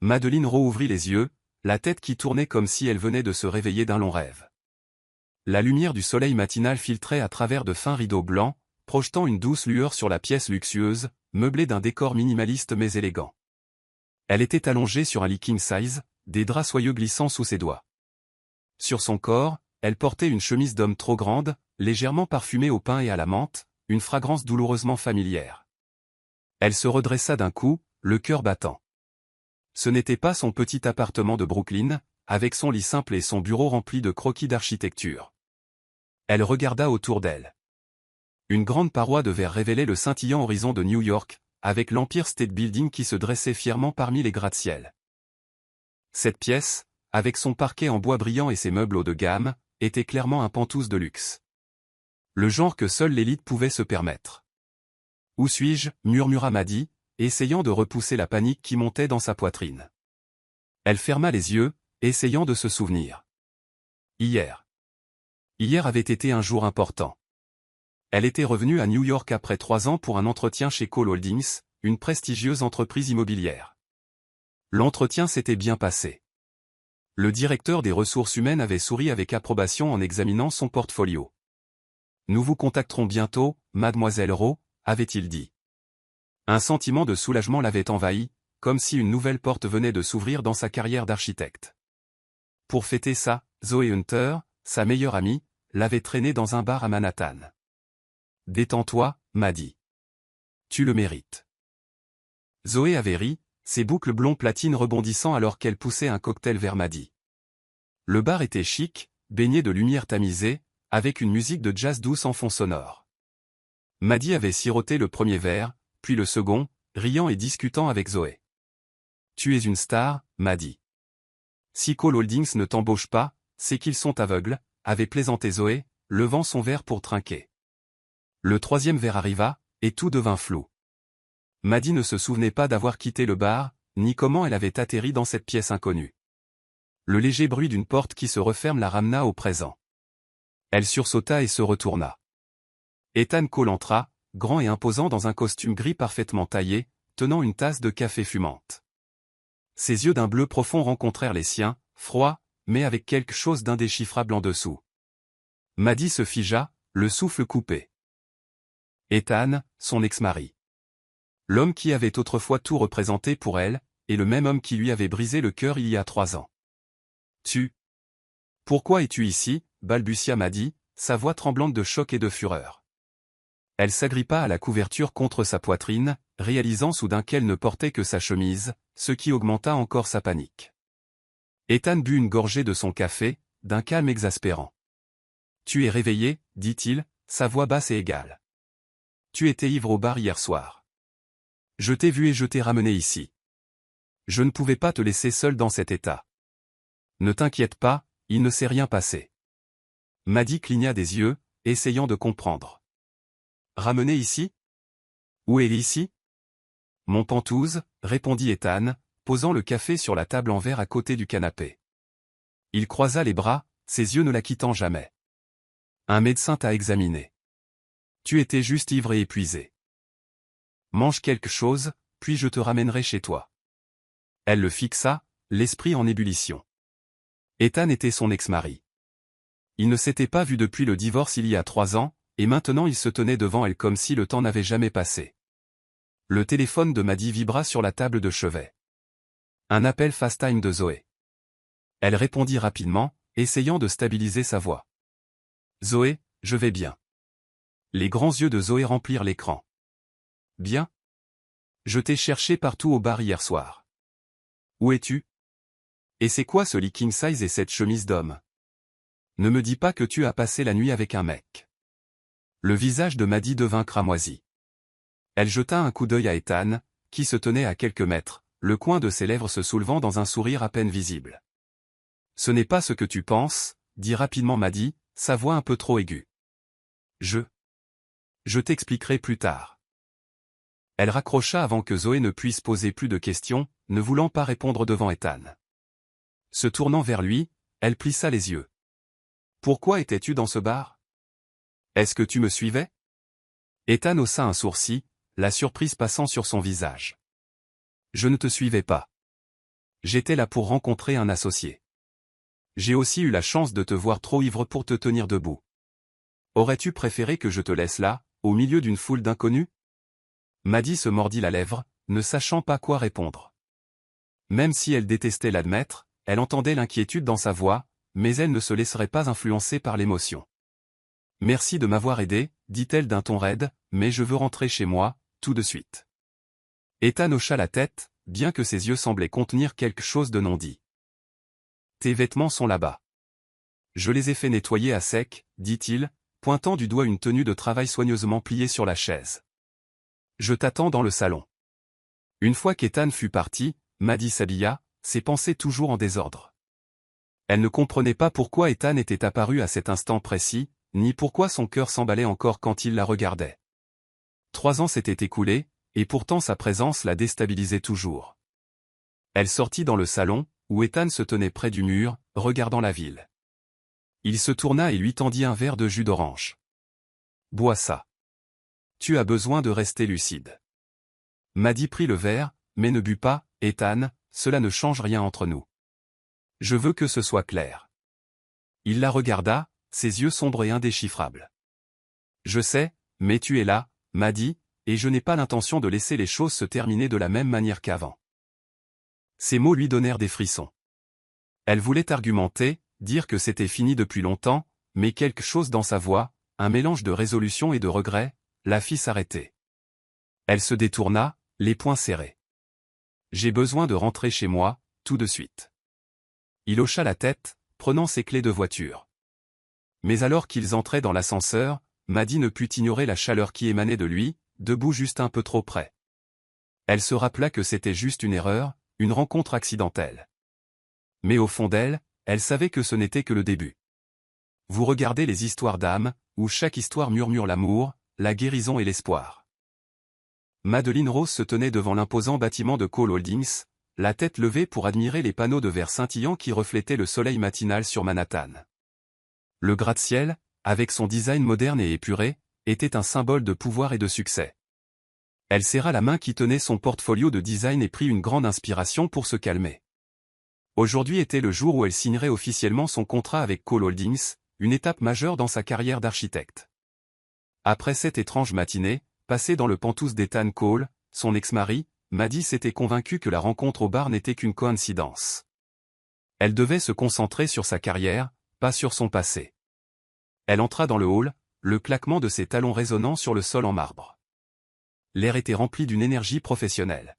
Madeleine rouvrit les yeux, la tête qui tournait comme si elle venait de se réveiller d'un long rêve. La lumière du soleil matinal filtrait à travers de fins rideaux blancs, projetant une douce lueur sur la pièce luxueuse, meublée d'un décor minimaliste mais élégant. Elle était allongée sur un lit king size, des draps soyeux glissant sous ses doigts. Sur son corps, elle portait une chemise d'homme trop grande, légèrement parfumée au pin et à la menthe, une fragrance douloureusement familière. Elle se redressa d'un coup, le cœur battant. Ce n'était pas son petit appartement de Brooklyn, avec son lit simple et son bureau rempli de croquis d'architecture. Elle regarda autour d'elle. Une grande paroi de verre révélait le scintillant horizon de New York, avec l'Empire State Building qui se dressait fièrement parmi les gratte-ciel. Cette pièce, avec son parquet en bois brillant et ses meubles haut de gamme, était clairement un penthouse de luxe. Le genre que seule l'élite pouvait se permettre. « Où suis-je » murmura Maddie, essayant de repousser la panique qui montait dans sa poitrine. Elle ferma les yeux, essayant de se souvenir. Hier. Hier avait été un jour important. Elle était revenue à New York après 3 ans pour un entretien chez Cole Holdings, une prestigieuse entreprise immobilière. L'entretien s'était bien passé. Le directeur des ressources humaines avait souri avec approbation en examinant son portfolio. « Nous vous contacterons bientôt, mademoiselle Rowe », avait-il dit. Un sentiment de soulagement l'avait envahi, comme si une nouvelle porte venait de s'ouvrir dans sa carrière d'architecte. Pour fêter ça, Zoé Hunter, sa meilleure amie, l'avait traîné dans un bar à Manhattan. « Détends-toi, Maddie. Tu le mérites. » Zoé avait ri, ses boucles blonds platine rebondissant alors qu'elle poussait un cocktail vers Maddie. Le bar était chic, baigné de lumière tamisée, avec une musique de jazz douce en fond sonore. Maddie avait siroté le premier verre, puis le second, riant et discutant avec Zoé. « Tu es une star, Maddie. Si Cole Holdings ne t'embauche pas, c'est qu'ils sont aveugles, » avait plaisanté Zoé, levant son verre pour trinquer. Le troisième verre arriva, et tout devint flou. Maddie ne se souvenait pas d'avoir quitté le bar, ni comment elle avait atterri dans cette pièce inconnue. Le léger bruit d'une porte qui se referme la ramena au présent. Elle sursauta et se retourna. Ethan Cole entra, grand et imposant dans un costume gris parfaitement taillé, tenant une tasse de café fumante. Ses yeux d'un bleu profond rencontrèrent les siens, froids, mais avec quelque chose d'indéchiffrable en dessous. Maddie se figea, le souffle coupé. Ethan, son ex-mari. L'homme qui avait autrefois tout représenté pour elle, et le même homme qui lui avait brisé le cœur il y a 3 ans. « Tu. Pourquoi es-tu ici » balbutia Maddie, sa voix tremblante de choc et de fureur. Elle s'agrippa à la couverture contre sa poitrine, réalisant soudain qu'elle ne portait que sa chemise, ce qui augmenta encore sa panique. Ethan but une gorgée de son café, d'un calme exaspérant. « Tu es réveillé » dit-il, sa voix basse et égale. « Tu étais ivre au bar hier soir. Je t'ai vu et je t'ai ramené ici. Je ne pouvais pas te laisser seul dans cet état. Ne t'inquiète pas, il ne s'est rien passé. » Maddie cligna des yeux, essayant de comprendre. « Ramené ici ? Où est ici ? » Mon penthouse, répondit Ethan, posant le café sur la table en verre à côté du canapé. Il croisa les bras, ses yeux ne la quittant jamais. Un médecin t'a examiné. Tu étais juste ivre et épuisé. Mange quelque chose, puis je te ramènerai chez toi. Elle le fixa, l'esprit en ébullition. Ethan était son ex-mari. Il ne s'était pas vu depuis le divorce il y a 3 ans, et maintenant il se tenait devant elle comme si le temps n'avait jamais passé. Le téléphone de Maddie vibra sur la table de chevet. Un appel FaceTime de Zoé. Elle répondit rapidement, essayant de stabiliser sa voix. « Zoé, je vais bien. » Les grands yeux de Zoé remplirent l'écran. « Bien ? Je t'ai cherché partout au bar hier soir. Où es-tu ? Et c'est quoi ce lit king size et cette chemise d'homme ? Ne me dis pas que tu as passé la nuit avec un mec. » Le visage de Maddie devint cramoisi. Elle jeta un coup d'œil à Ethan, qui se tenait à quelques mètres, le coin de ses lèvres se soulevant dans un sourire à peine visible. « Ce n'est pas ce que tu penses, » dit rapidement Maddie, sa voix un peu trop aiguë. « Je t'expliquerai plus tard. » Elle raccrocha avant que Zoé ne puisse poser plus de questions, ne voulant pas répondre devant Ethan. Se tournant vers lui, elle plissa les yeux. « Pourquoi étais-tu dans ce bar ? Est-ce que tu me suivais ? » Ethan haussa un sourcil, la surprise passant sur son visage. « Je ne te suivais pas. J'étais là pour rencontrer un associé. J'ai aussi eu la chance de te voir trop ivre pour te tenir debout. Aurais-tu préféré que je te laisse là, au milieu d'une foule d'inconnus? Maddie se mordit la lèvre, ne sachant pas quoi répondre. Même si elle détestait l'admettre, elle entendait l'inquiétude dans sa voix, mais elle ne se laisserait pas influencer par l'émotion. Merci de m'avoir aidé, dit-elle d'un ton raide, mais je veux rentrer chez moi, tout de suite. Ethan hocha la tête, bien que ses yeux semblaient contenir quelque chose de non dit. Tes vêtements sont là-bas. Je les ai fait nettoyer à sec, dit-il, pointant du doigt une tenue de travail soigneusement pliée sur la chaise. Je t'attends dans le salon. Une fois qu'Ethan fut parti, Maddie s'habilla, ses pensées toujours en désordre. Elle ne comprenait pas pourquoi Ethan était apparu à cet instant précis, ni pourquoi son cœur s'emballait encore quand il la regardait. 3 ans s'étaient écoulés, et pourtant sa présence la déstabilisait toujours. Elle sortit dans le salon, où Ethan se tenait près du mur, regardant la ville. Il se tourna et lui tendit un verre de jus d'orange. Bois ça. Tu as besoin de rester lucide. Maddie prit le verre, mais ne but pas, Ethan, cela ne change rien entre nous. Je veux que ce soit clair. Il la regarda, ses yeux sombres et indéchiffrables. Je sais, mais tu es là, Maddie, et je n'ai pas l'intention de laisser les choses se terminer de la même manière qu'avant. Ces mots lui donnèrent des frissons. Elle voulait argumenter, dire que c'était fini depuis longtemps, mais quelque chose dans sa voix, un mélange de résolution et de regret, la fit s'arrêter. Elle se détourna, les poings serrés. J'ai besoin de rentrer chez moi, tout de suite. Il hocha la tête, prenant ses clés de voiture. Mais alors qu'ils entraient dans l'ascenseur, Maddie ne put ignorer la chaleur qui émanait de lui, debout juste un peu trop près. Elle se rappela que c'était juste une erreur, une rencontre accidentelle. Mais au fond d'elle, elle savait que ce n'était que le début. Vous regardez les histoires d'âme, où chaque histoire murmure l'amour, la guérison et l'espoir. Madeleine Rose se tenait devant l'imposant bâtiment de Cole Holdings, la tête levée pour admirer les panneaux de verre scintillant qui reflétaient le soleil matinal sur Manhattan. Le gratte-ciel, avec son design moderne et épuré, était un symbole de pouvoir et de succès. Elle serra la main qui tenait son portfolio de design et prit une grande inspiration pour se calmer. Aujourd'hui était le jour où elle signerait officiellement son contrat avec Cole Holdings, une étape majeure dans sa carrière d'architecte. Après cette étrange matinée, passée dans le pantouse d'Ethan Cole, son ex-mari, Maddie s'était convaincue que la rencontre au bar n'était qu'une coïncidence. Elle devait se concentrer sur sa carrière, pas sur son passé. Elle entra dans le hall, le claquement de ses talons résonnant sur le sol en marbre. L'air était rempli d'une énergie professionnelle.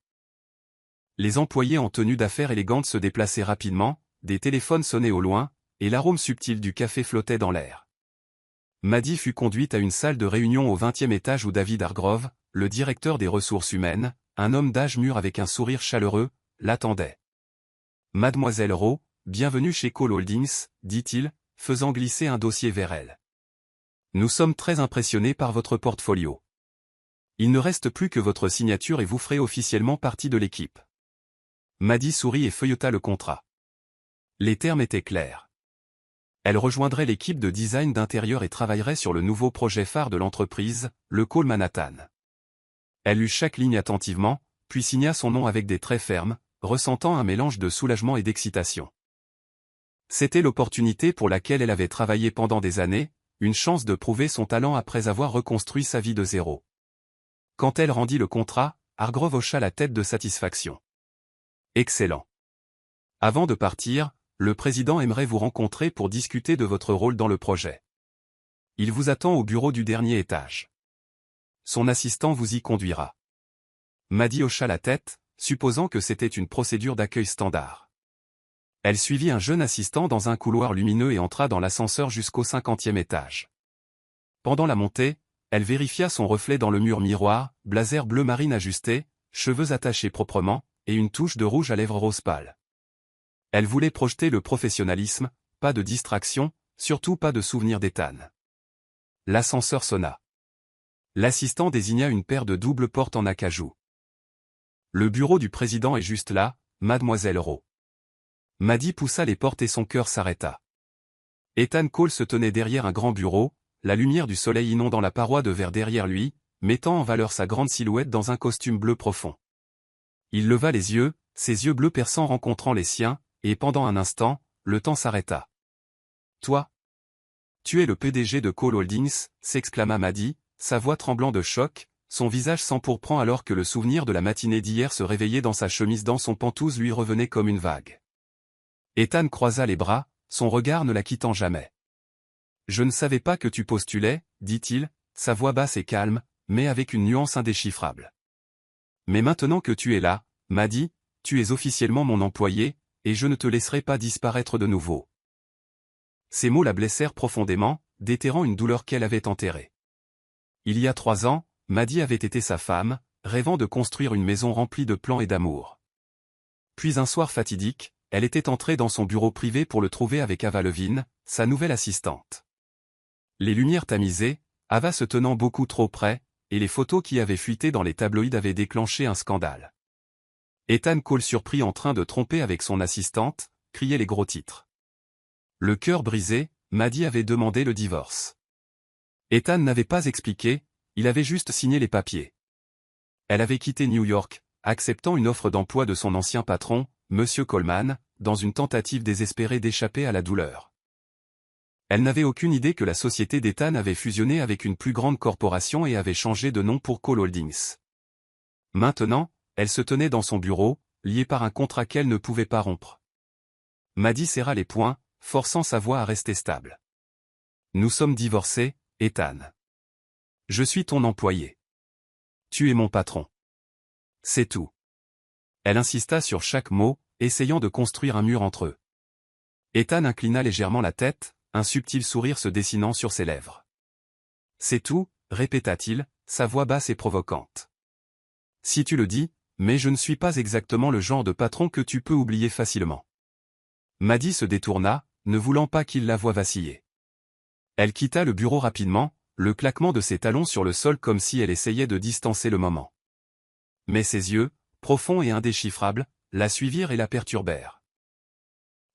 Les employés en tenue d'affaires élégante se déplaçaient rapidement, des téléphones sonnaient au loin, et l'arôme subtil du café flottait dans l'air. Maddie fut conduite à une salle de réunion au 20e étage où David Hargrove, le directeur des ressources humaines, un homme d'âge mûr avec un sourire chaleureux, l'attendait. Mademoiselle Rowe, bienvenue chez Cole Holdings, dit-il, faisant glisser un dossier vers elle. Nous sommes très impressionnés par votre portfolio. Il ne reste plus que votre signature et vous ferez officiellement partie de l'équipe. Maddie sourit et feuilleta le contrat. Les termes étaient clairs. Elle rejoindrait l'équipe de design d'intérieur et travaillerait sur le nouveau projet phare de l'entreprise, le Cole Manhattan. Elle lut chaque ligne attentivement, puis signa son nom avec des traits fermes, ressentant un mélange de soulagement et d'excitation. C'était l'opportunité pour laquelle elle avait travaillé pendant des années, une chance de prouver son talent après avoir reconstruit sa vie de zéro. Quand elle rendit le contrat, Hargrove hocha la tête de satisfaction. Excellent. Avant de partir, le président aimerait vous rencontrer pour discuter de votre rôle dans le projet. Il vous attend au bureau du dernier étage. Son assistant vous y conduira. Maddie hocha la tête, supposant que c'était une procédure d'accueil standard. Elle suivit un jeune assistant dans un couloir lumineux et entra dans l'ascenseur jusqu'au 50e étage. Pendant la montée, elle vérifia son reflet dans le mur miroir, blazer bleu marine ajusté, cheveux attachés proprement, et une touche de rouge à lèvres rose pâle. Elle voulait projeter le professionnalisme, pas de distraction, surtout pas de souvenir d'Ethan. L'ascenseur sonna. L'assistant désigna une paire de doubles portes en acajou. Le bureau du président est juste là, mademoiselle Rowe. Maddie poussa les portes et son cœur s'arrêta. Ethan Cole se tenait derrière un grand bureau, la lumière du soleil inondant la paroi de verre derrière lui, mettant en valeur sa grande silhouette dans un costume bleu profond. Il leva les yeux, Ses yeux bleus perçants rencontrant les siens, et pendant un instant, le temps s'arrêta. Toi? Tu es le PDG de Cole Holdings, s'exclama Maddie, sa voix tremblant de choc, son visage s'empourprant alors que le souvenir de la matinée d'hier se réveillait dans sa chemise dans son pantouse lui revenait comme une vague. Ethan croisa les bras, son regard ne la quittant jamais. Je ne savais pas que tu postulais, dit-il, sa voix basse et calme, mais avec une nuance indéchiffrable. Mais maintenant que tu es là, Maddie, tu es officiellement mon employé, et je ne te laisserai pas disparaître de nouveau. Ces mots la blessèrent profondément, déterrant une douleur qu'elle avait enterrée. Il y a 3 ans, Maddie avait été sa femme, rêvant de construire une maison remplie de plans et d'amour. Puis un soir fatidique, elle était entrée dans son bureau privé pour le trouver avec Ava Levine, sa nouvelle assistante. Les lumières tamisées, Ava se tenant beaucoup trop près, et les photos qui avaient fuité dans les tabloïds avaient déclenché un scandale. Ethan Cole surpris en train de tromper avec son assistante, criait les gros titres. Le cœur brisé, Maddie avait demandé le divorce. Ethan n'avait pas expliqué, il avait juste signé les papiers. Elle avait quitté New York, acceptant une offre d'emploi de son ancien patron, Monsieur Coleman, dans une tentative désespérée d'échapper à la douleur. Elle n'avait aucune idée que la société d'Ethan avait fusionné avec une plus grande corporation et avait changé de nom pour Cole Holdings. Maintenant, elle se tenait dans son bureau, liée par un contrat qu'elle ne pouvait pas rompre. Maddie serra les poings, forçant sa voix à rester stable. Nous sommes divorcés, Ethan. Je suis ton employé. Tu es mon patron. C'est tout. Elle insista sur chaque mot, essayant de construire un mur entre eux. Ethan inclina légèrement la tête, un subtil sourire se dessinant sur ses lèvres. C'est tout, répéta-t-il, sa voix basse et provocante. Si tu le dis, mais je ne suis pas exactement le genre de patron que tu peux oublier facilement. Maddie se détourna, ne voulant pas qu'il la voie vaciller. Elle quitta le bureau rapidement, le claquement de ses talons sur le sol comme si elle essayait de distancer le moment. Mais ses yeux, profonds et indéchiffrables, la suivirent et la perturbèrent.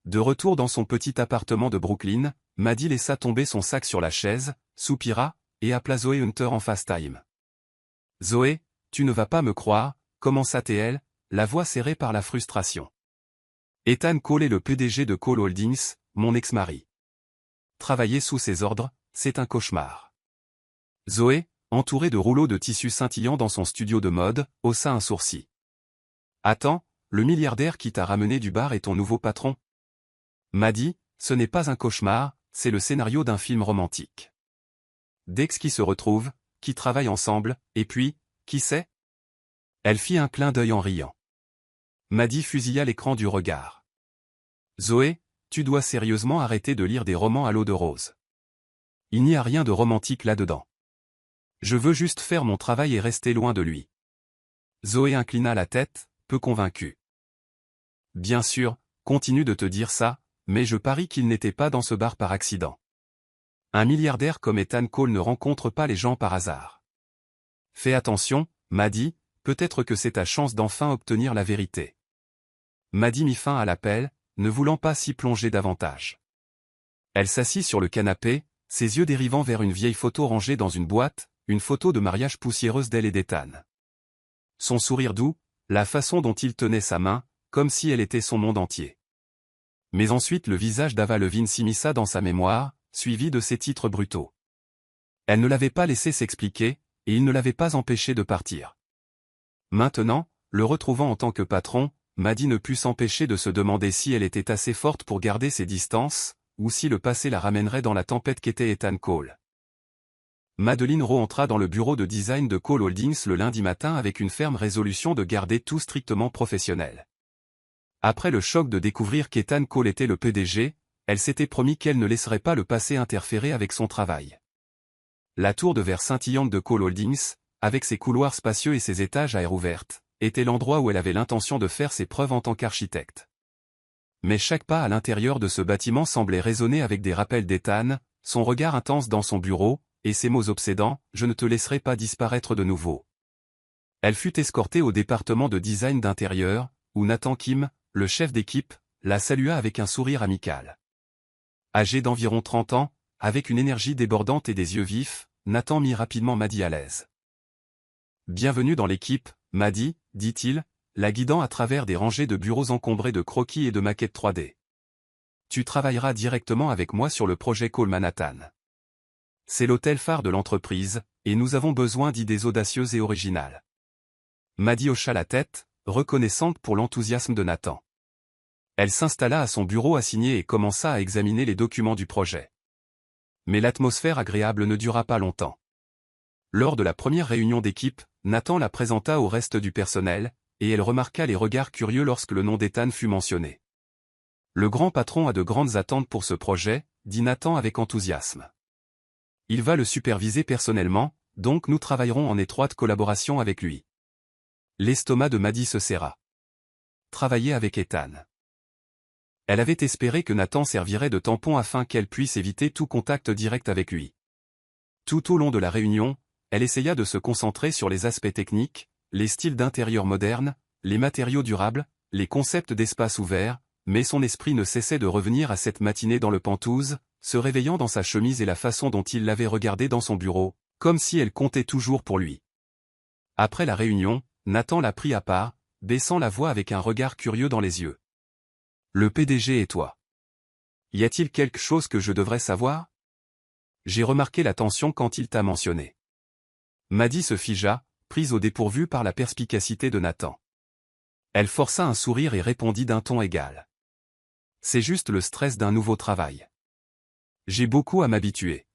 De retour dans son petit appartement de Brooklyn, Maddie laissa tomber son sac sur la chaise, soupira, et appela Zoé Hunter en FaceTime. « Zoé, tu ne vas pas me croire », commença-t-elle, la voix serrée par la frustration. Ethan Cole est le PDG de Cole Holdings, mon ex-mari. Travailler sous ses ordres, c'est un cauchemar. Zoé, entourée de rouleaux de tissu scintillant dans son studio de mode, haussa un sourcil. Attends, le milliardaire qui t'a ramené du bar est ton nouveau patron? Maddie, ce n'est pas un cauchemar, c'est le scénario d'un film romantique. D'ex qui se retrouvent, qui travaillent ensemble, et puis, qui sait? Elle fit un clin d'œil en riant. Maddie fusilla l'écran du regard. Zoé, tu dois sérieusement arrêter de lire des romans à l'eau de rose. Il n'y a rien de romantique là-dedans. Je veux juste faire mon travail et rester loin de lui. Zoé inclina la tête, peu convaincue. Bien sûr, continue de te dire ça, mais je parie qu'il n'était pas dans ce bar par accident. Un milliardaire comme Ethan Cole ne rencontre pas les gens par hasard. Fais attention, Maddie, peut-être que c'est ta chance d'enfin obtenir la vérité. Maddie mit fin à l'appel, ne voulant pas s'y plonger davantage. Elle s'assit sur le canapé, ses yeux dérivant vers une vieille photo rangée dans une boîte, une photo de mariage poussiéreuse d'elle et d'Ethan. Son sourire doux, la façon dont il tenait sa main, comme si elle était son monde entier. Mais ensuite le visage d'Ava Levine s'immisça dans sa mémoire, suivi de ses titres brutaux. Elle ne l'avait pas laissé s'expliquer, et il ne l'avait pas empêché de partir. Maintenant, le retrouvant en tant que patron, Maddie ne put s'empêcher de se demander si elle était assez forte pour garder ses distances, ou si le passé la ramènerait dans la tempête qu'était Ethan Cole. Madeleine Rowe entra dans le bureau de design de Cole Holdings le lundi matin avec une ferme résolution de garder tout strictement professionnel. Après le choc de découvrir qu'Ethan Cole était le PDG, elle s'était promis qu'elle ne laisserait pas le passé interférer avec son travail. La tour de verre scintillante de Cole Holdings, avec ses couloirs spacieux et ses étages à air ouverte, était l'endroit où elle avait l'intention de faire ses preuves en tant qu'architecte. Mais chaque pas à l'intérieur de ce bâtiment semblait résonner avec des rappels d'Ethan, son regard intense dans son bureau, et ses mots obsédants, « Je ne te laisserai pas disparaître de nouveau ». Elle fut escortée au département de design d'intérieur, où Nathan Kim, le chef d'équipe, la salua avec un sourire amical. Âgé d'environ 30 ans, avec une énergie débordante et des yeux vifs, Nathan mit rapidement Maddie à l'aise. « Bienvenue dans l'équipe, Maddie, dit-il, la guidant à travers des rangées de bureaux encombrés de croquis et de maquettes 3D. Tu travailleras directement avec moi sur le projet Cole Manhattan. C'est l'hôtel phare de l'entreprise, et nous avons besoin d'idées audacieuses et originales. Maddie hocha la tête, reconnaissante pour l'enthousiasme de Nathan. Elle s'installa à son bureau assigné et commença à examiner les documents du projet. Mais l'atmosphère agréable ne dura pas longtemps. Lors de la première réunion d'équipe, Nathan la présenta au reste du personnel, et elle remarqua les regards curieux lorsque le nom d'Ethan fut mentionné. Le grand patron a de grandes attentes pour ce projet, dit Nathan avec enthousiasme. Il va le superviser personnellement, donc nous travaillerons en étroite collaboration avec lui. L'estomac de Maddie se serra. Travailler avec Ethan. Elle avait espéré que Nathan servirait de tampon afin qu'elle puisse éviter tout contact direct avec lui. Tout au long de la réunion, elle essaya de se concentrer sur les aspects techniques, les styles d'intérieur modernes, les matériaux durables, les concepts d'espace ouvert, mais son esprit ne cessait de revenir à cette matinée dans le Penthouse, se réveillant dans sa chemise et la façon dont il l'avait regardée dans son bureau, comme si elle comptait toujours pour lui. Après la réunion, Nathan la prit à part, baissant la voix avec un regard curieux dans les yeux. « Le PDG et toi. Y a-t-il quelque chose que je devrais savoir ? J'ai remarqué la tension quand il t'a mentionné. » Maddie se figea, prise au dépourvu par la perspicacité de Nathan. Elle força un sourire et répondit d'un ton égal. « C'est juste le stress d'un nouveau travail. J'ai beaucoup à m'habituer. »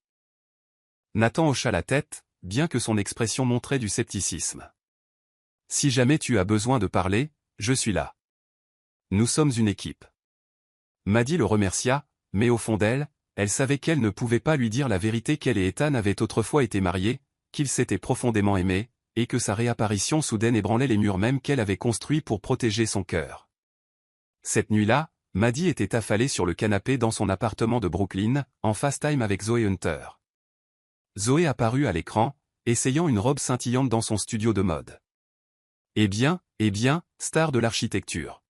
Nathan hocha la tête, bien que son expression montrait du scepticisme. « Si jamais tu as besoin de parler, je suis là. Nous sommes une équipe. » Maddie le remercia, mais au fond d'elle, elle savait qu'elle ne pouvait pas lui dire la vérité qu'elle et Ethan avaient autrefois été mariés, qu'ils s'étaient profondément aimés, et que sa réapparition soudaine ébranlait les murs mêmes qu'elle avait construits pour protéger son cœur. Cette nuit-là, Maddie était affalée sur le canapé dans son appartement de Brooklyn, en FaceTime avec Zoé Hunter. Zoé apparut à l'écran, essayant une robe scintillante dans son studio de mode. « Eh bien, star de l'architecture.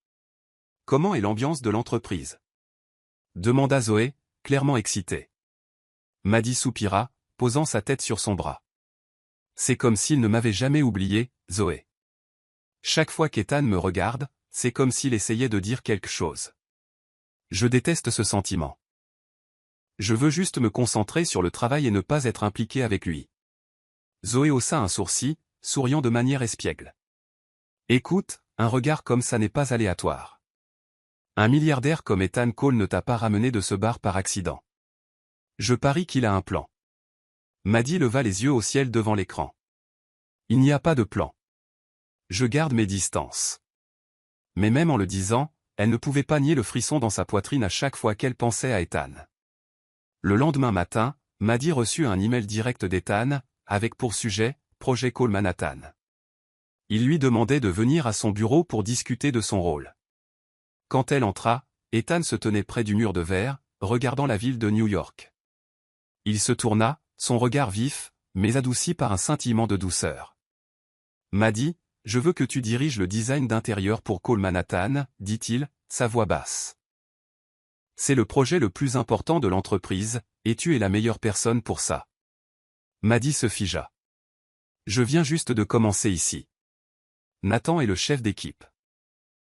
Comment est l'ambiance de l'entreprise ?» demanda Zoé, clairement excitée. Maddie soupira, posant sa tête sur son bras. « C'est comme s'il ne m'avait jamais oublié, Zoé. Chaque fois qu'Ethan me regarde, c'est comme s'il essayait de dire quelque chose. Je déteste ce sentiment. Je veux juste me concentrer sur le travail et ne pas être impliqué avec lui. » Zoé haussa un sourcil, souriant de manière espiègle. « Écoute, un regard comme ça n'est pas aléatoire. Un milliardaire comme Ethan Cole ne t'a pas ramené de ce bar par accident. Je parie qu'il a un plan. » Maddie leva les yeux au ciel devant l'écran. « Il n'y a pas de plan. Je garde mes distances. » Mais même en le disant, elle ne pouvait pas nier le frisson dans sa poitrine à chaque fois qu'elle pensait à Ethan. Le lendemain matin, Maddie reçut un email direct d'Ethan, avec pour sujet « Projet Cole Manhattan ». Il lui demandait de venir à son bureau pour discuter de son rôle. Quand elle entra, Ethan se tenait près du mur de verre, regardant la ville de New York. Il se tourna, son regard vif, mais adouci par un scintillement de douceur. « Maddie, je veux que tu diriges le design d'intérieur pour Cole Manhattan, dit-il, sa voix basse. C'est le projet le plus important de l'entreprise, et tu es la meilleure personne pour ça. » Maddie se figea. « Je viens juste de commencer ici. Nathan est le chef d'équipe.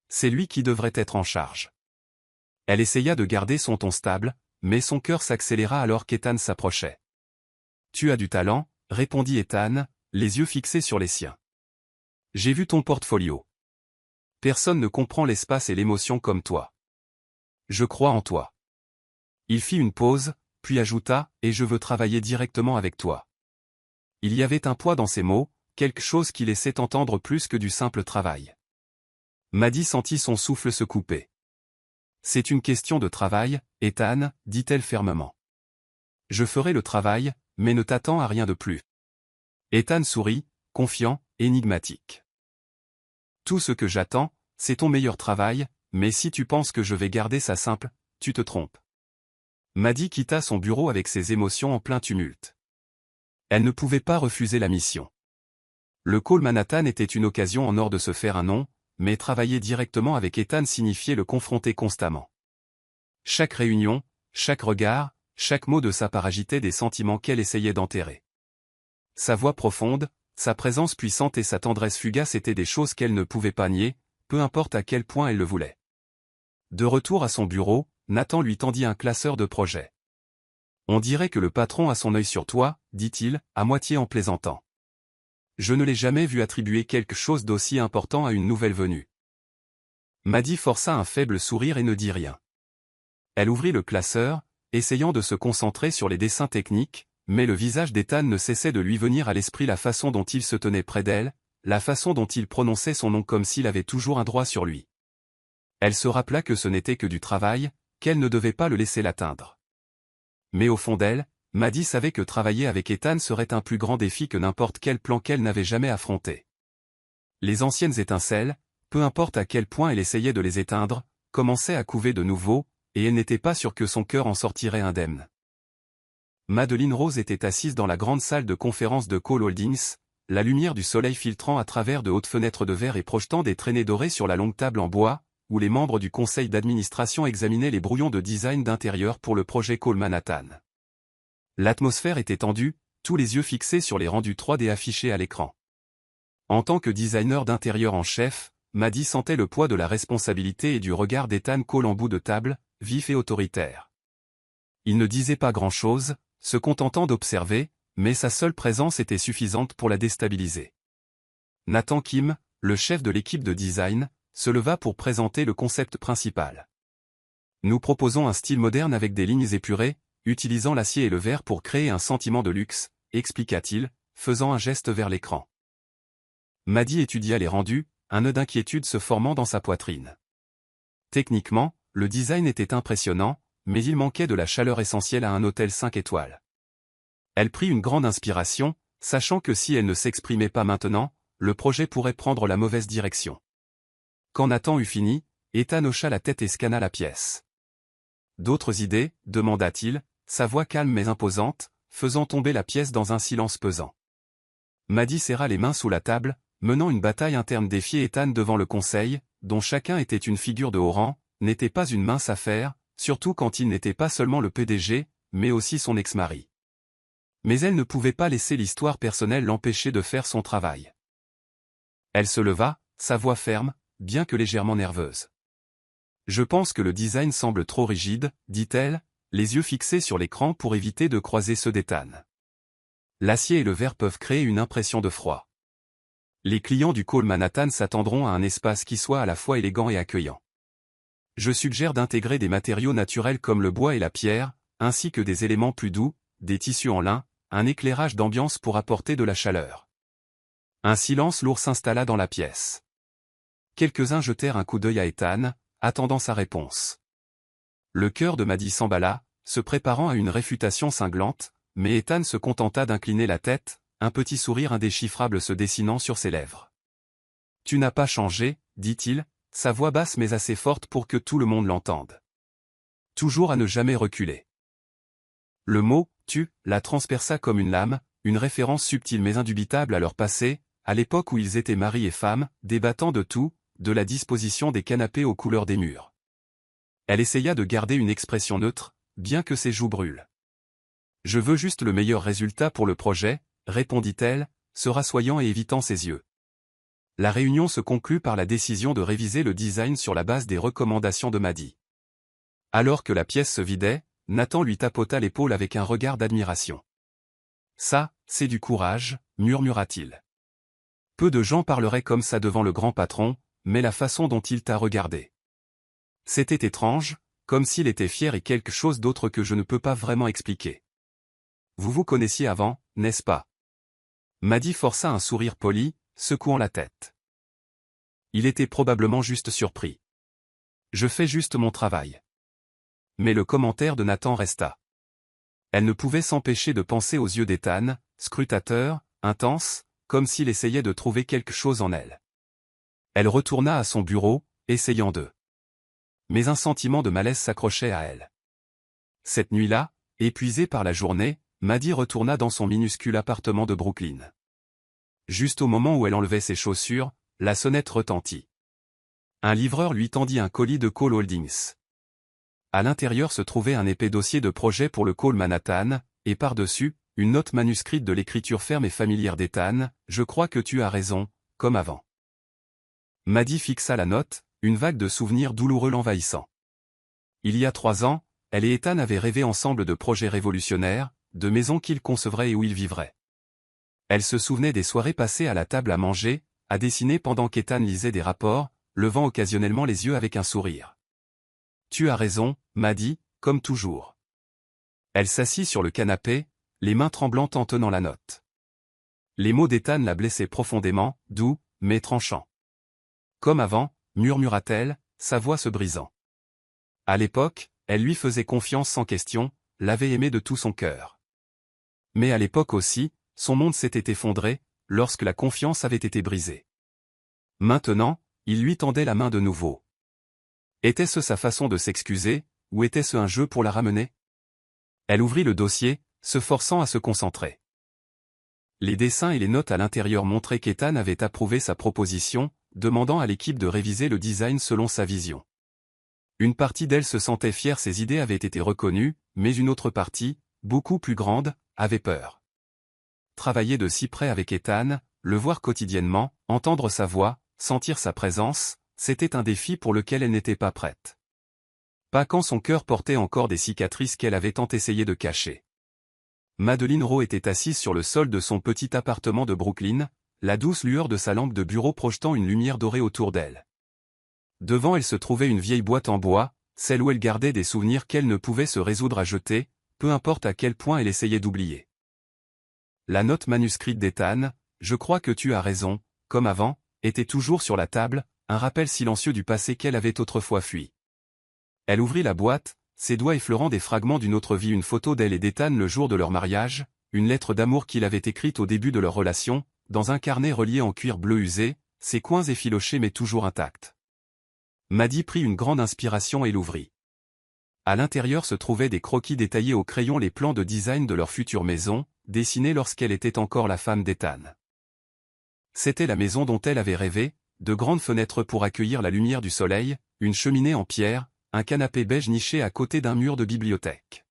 C'est lui qui devrait être en charge. » Elle essaya de garder son ton stable, mais son cœur s'accéléra alors qu'Ethan s'approchait. « Tu as du talent, » répondit Ethan, les yeux fixés sur les siens. « J'ai vu ton portfolio. Personne ne comprend l'espace et l'émotion comme toi. Je crois en toi. » Il fit une pause, puis ajouta « Et je veux travailler directement avec toi. » Il y avait un poids dans ses mots, quelque chose qui laissait entendre plus que du simple travail. Maddie sentit son souffle se couper. « C'est une question de travail, Ethan, » dit-elle fermement. « Je ferai le travail, mais ne t'attends à rien de plus. » Ethan sourit, confiant, énigmatique. « Tout ce que j'attends, c'est ton meilleur travail, mais si tu penses que je vais garder ça simple, tu te trompes. » Maddie quitta son bureau avec ses émotions en plein tumulte. Elle ne pouvait pas refuser la mission. Le Cole Manhattan était une occasion en or de se faire un nom, mais travailler directement avec Ethan signifiait le confronter constamment. Chaque réunion, chaque regard, chaque mot de sa part agitait des sentiments qu'elle essayait d'enterrer. Sa voix profonde, sa présence puissante et sa tendresse fugace étaient des choses qu'elle ne pouvait pas nier, peu importe à quel point elle le voulait. De retour à son bureau, Nathan lui tendit un classeur de projet. On dirait que le patron a son œil sur toi, dit-il, à moitié en plaisantant. Je ne l'ai jamais vu attribuer quelque chose d'aussi important à une nouvelle venue. Maddie força un faible sourire et ne dit rien. Elle ouvrit le classeur, essayant de se concentrer sur les dessins techniques, mais le visage d'Ethan ne cessait de lui venir à l'esprit, la façon dont il se tenait près d'elle, la façon dont il prononçait son nom comme s'il avait toujours un droit sur lui. Elle se rappela que ce n'était que du travail, qu'elle ne devait pas le laisser l'atteindre. Mais au fond d'elle, Maddie savait que travailler avec Ethan serait un plus grand défi que n'importe quel plan qu'elle n'avait jamais affronté. Les anciennes étincelles, peu importe à quel point elle essayait de les éteindre, commençaient à couver de nouveau, et elle n'était pas sûre que son cœur en sortirait indemne. Madeleine Rose était assise dans la grande salle de conférence de Cole Holdings, la lumière du soleil filtrant à travers de hautes fenêtres de verre et projetant des traînées dorées sur la longue table en bois, où les membres du conseil d'administration examinaient les brouillons de design d'intérieur pour le projet Cole Manhattan. L'atmosphère était tendue, tous les yeux fixés sur les rendus 3D affichés à l'écran. En tant que designer d'intérieur en chef, Maddie sentait le poids de la responsabilité et du regard d'Ethan Cole en bout de table, vif et autoritaire. Il ne disait pas grand-chose, se contentant d'observer, mais sa seule présence était suffisante pour la déstabiliser. Nathan Kim, le chef de l'équipe de design, se leva pour présenter le concept principal. Nous proposons un style moderne avec des lignes épurées, utilisant l'acier et le verre pour créer un sentiment de luxe, expliqua-t-il, faisant un geste vers l'écran. Maddie étudia les rendus, un nœud d'inquiétude se formant dans sa poitrine. Techniquement, le design était impressionnant, mais il manquait de la chaleur essentielle à un hôtel 5 étoiles. Elle prit une grande inspiration, sachant que si elle ne s'exprimait pas maintenant, le projet pourrait prendre la mauvaise direction. Quand Nathan eut fini, Ethan hocha la tête et scanna la pièce. « D'autres idées » demanda-t-il, sa voix calme mais imposante, faisant tomber la pièce dans un silence pesant. Maddie serra les mains sous la table, menant une bataille interne. Défier Ethan devant le conseil, dont chacun était une figure de haut rang, n'était pas une mince affaire, surtout quand il n'était pas seulement le PDG, mais aussi son ex-mari. Mais elle ne pouvait pas laisser l'histoire personnelle l'empêcher de faire son travail. Elle se leva, sa voix ferme, bien que légèrement nerveuse. « Je pense que le design semble trop rigide, dit-elle, les yeux fixés sur l'écran pour éviter de croiser ceux d'Ethan. L'acier et le verre peuvent créer une impression de froid. Les clients du Cole Manhattan s'attendront à un espace qui soit à la fois élégant et accueillant. Je suggère d'intégrer des matériaux naturels comme le bois et la pierre, ainsi que des éléments plus doux, des tissus en lin, un éclairage d'ambiance pour apporter de la chaleur. » Un silence lourd s'installa dans la pièce. Quelques-uns jetèrent un coup d'œil à Ethan, attendant sa réponse. Le cœur de Maddie s'emballa, se préparant à une réfutation cinglante, mais Ethan se contenta d'incliner la tête, un petit sourire indéchiffrable se dessinant sur ses lèvres. « Tu n'as pas changé, dit-il, sa voix basse mais assez forte pour que tout le monde l'entende. Toujours à ne jamais reculer. » Le mot « tu » la transperça comme une lame, une référence subtile mais indubitable à leur passé, à l'époque où ils étaient mari et femme, débattant de tout, de la disposition des canapés aux couleurs des murs. Elle essaya de garder une expression neutre, bien que ses joues brûlent. « Je veux juste le meilleur résultat pour le projet, » répondit-elle, se rassoyant et évitant ses yeux. La réunion se conclut par la décision de réviser le design sur la base des recommandations de Maddie. Alors que la pièce se vidait, Nathan lui tapota l'épaule avec un regard d'admiration. « Ça, c'est du courage, » murmura-t-il. « Peu de gens parleraient comme ça devant le grand patron, mais la façon dont il t'a regardé. C'était étrange, comme s'il était fier et quelque chose d'autre que je ne peux pas vraiment expliquer. Vous vous connaissiez avant, n'est-ce pas ?» Maddie força un sourire poli, secouant la tête. Il était probablement juste surpris. « Je fais juste mon travail. » Mais le commentaire de Nathan resta. Elle ne pouvait s'empêcher de penser aux yeux d'Ethan, scrutateurs, intenses, comme s'il essayait de trouver quelque chose en elle. Elle retourna à son bureau, essayant de. Mais un sentiment de malaise s'accrochait à elle. Cette nuit-là, épuisée par la journée, Maddie retourna dans son minuscule appartement de Brooklyn. Juste au moment où elle enlevait ses chaussures, la sonnette retentit. Un livreur lui tendit un colis de Cole Holdings. À l'intérieur se trouvait un épais dossier de projet pour le Cole Manhattan, et par-dessus, une note manuscrite de l'écriture ferme et familière d'Ethan, « Je crois que tu as raison, comme avant. » Maddy fixa la note, une vague de souvenirs douloureux l'envahissant. Il y a 3 ans, elle et Ethan avaient rêvé ensemble de projets révolutionnaires, de maisons qu'ils concevraient et où ils vivraient. Elle se souvenait des soirées passées à la table à manger, à dessiner pendant qu'Ethan lisait des rapports, levant occasionnellement les yeux avec un sourire. « Tu as raison, Maddy, comme toujours. » Elle s'assit sur le canapé, les mains tremblantes en tenant la note. Les mots d'Ethan la blessaient profondément, doux, mais tranchants. Comme avant, murmura-t-elle, sa voix se brisant. À l'époque, elle lui faisait confiance sans question, l'avait aimé de tout son cœur. Mais à l'époque aussi, son monde s'était effondré, lorsque la confiance avait été brisée. Maintenant, il lui tendait la main de nouveau. Était-ce sa façon de s'excuser, ou était-ce un jeu pour la ramener? Elle ouvrit le dossier, se forçant à se concentrer. Les dessins et les notes à l'intérieur montraient qu'Ethan avait approuvé sa proposition, demandant à l'équipe de réviser le design selon sa vision. Une partie d'elle se sentait fière, ses idées avaient été reconnues, mais une autre partie, beaucoup plus grande, avait peur. Travailler de si près avec Ethan, le voir quotidiennement, entendre sa voix, sentir sa présence, c'était un défi pour lequel elle n'était pas prête. Pas quand son cœur portait encore des cicatrices qu'elle avait tant essayé de cacher. Madeline Rowe était assise sur le sol de son petit appartement de Brooklyn, la douce lueur de sa lampe de bureau projetant une lumière dorée autour d'elle. Devant elle se trouvait une vieille boîte en bois, celle où elle gardait des souvenirs qu'elle ne pouvait se résoudre à jeter, peu importe à quel point elle essayait d'oublier. La note manuscrite d'Ethan, « Je crois que tu as raison », comme avant, était toujours sur la table, un rappel silencieux du passé qu'elle avait autrefois fui. Elle ouvrit la boîte, ses doigts effleurant des fragments d'une autre vie, une photo d'elle et d'Ethan le jour de leur mariage, une lettre d'amour qu'il avait écrite au début de leur relation, dans un carnet relié en cuir bleu usé, ses coins effilochés mais toujours intacts. Maddy prit une grande inspiration et l'ouvrit. À l'intérieur se trouvaient des croquis détaillés au crayon, les plans de design de leur future maison, dessinés lorsqu'elle était encore la femme d'Ethan. C'était la maison dont elle avait rêvé, de grandes fenêtres pour accueillir la lumière du soleil, une cheminée en pierre, un canapé beige niché à côté d'un mur de bibliothèque.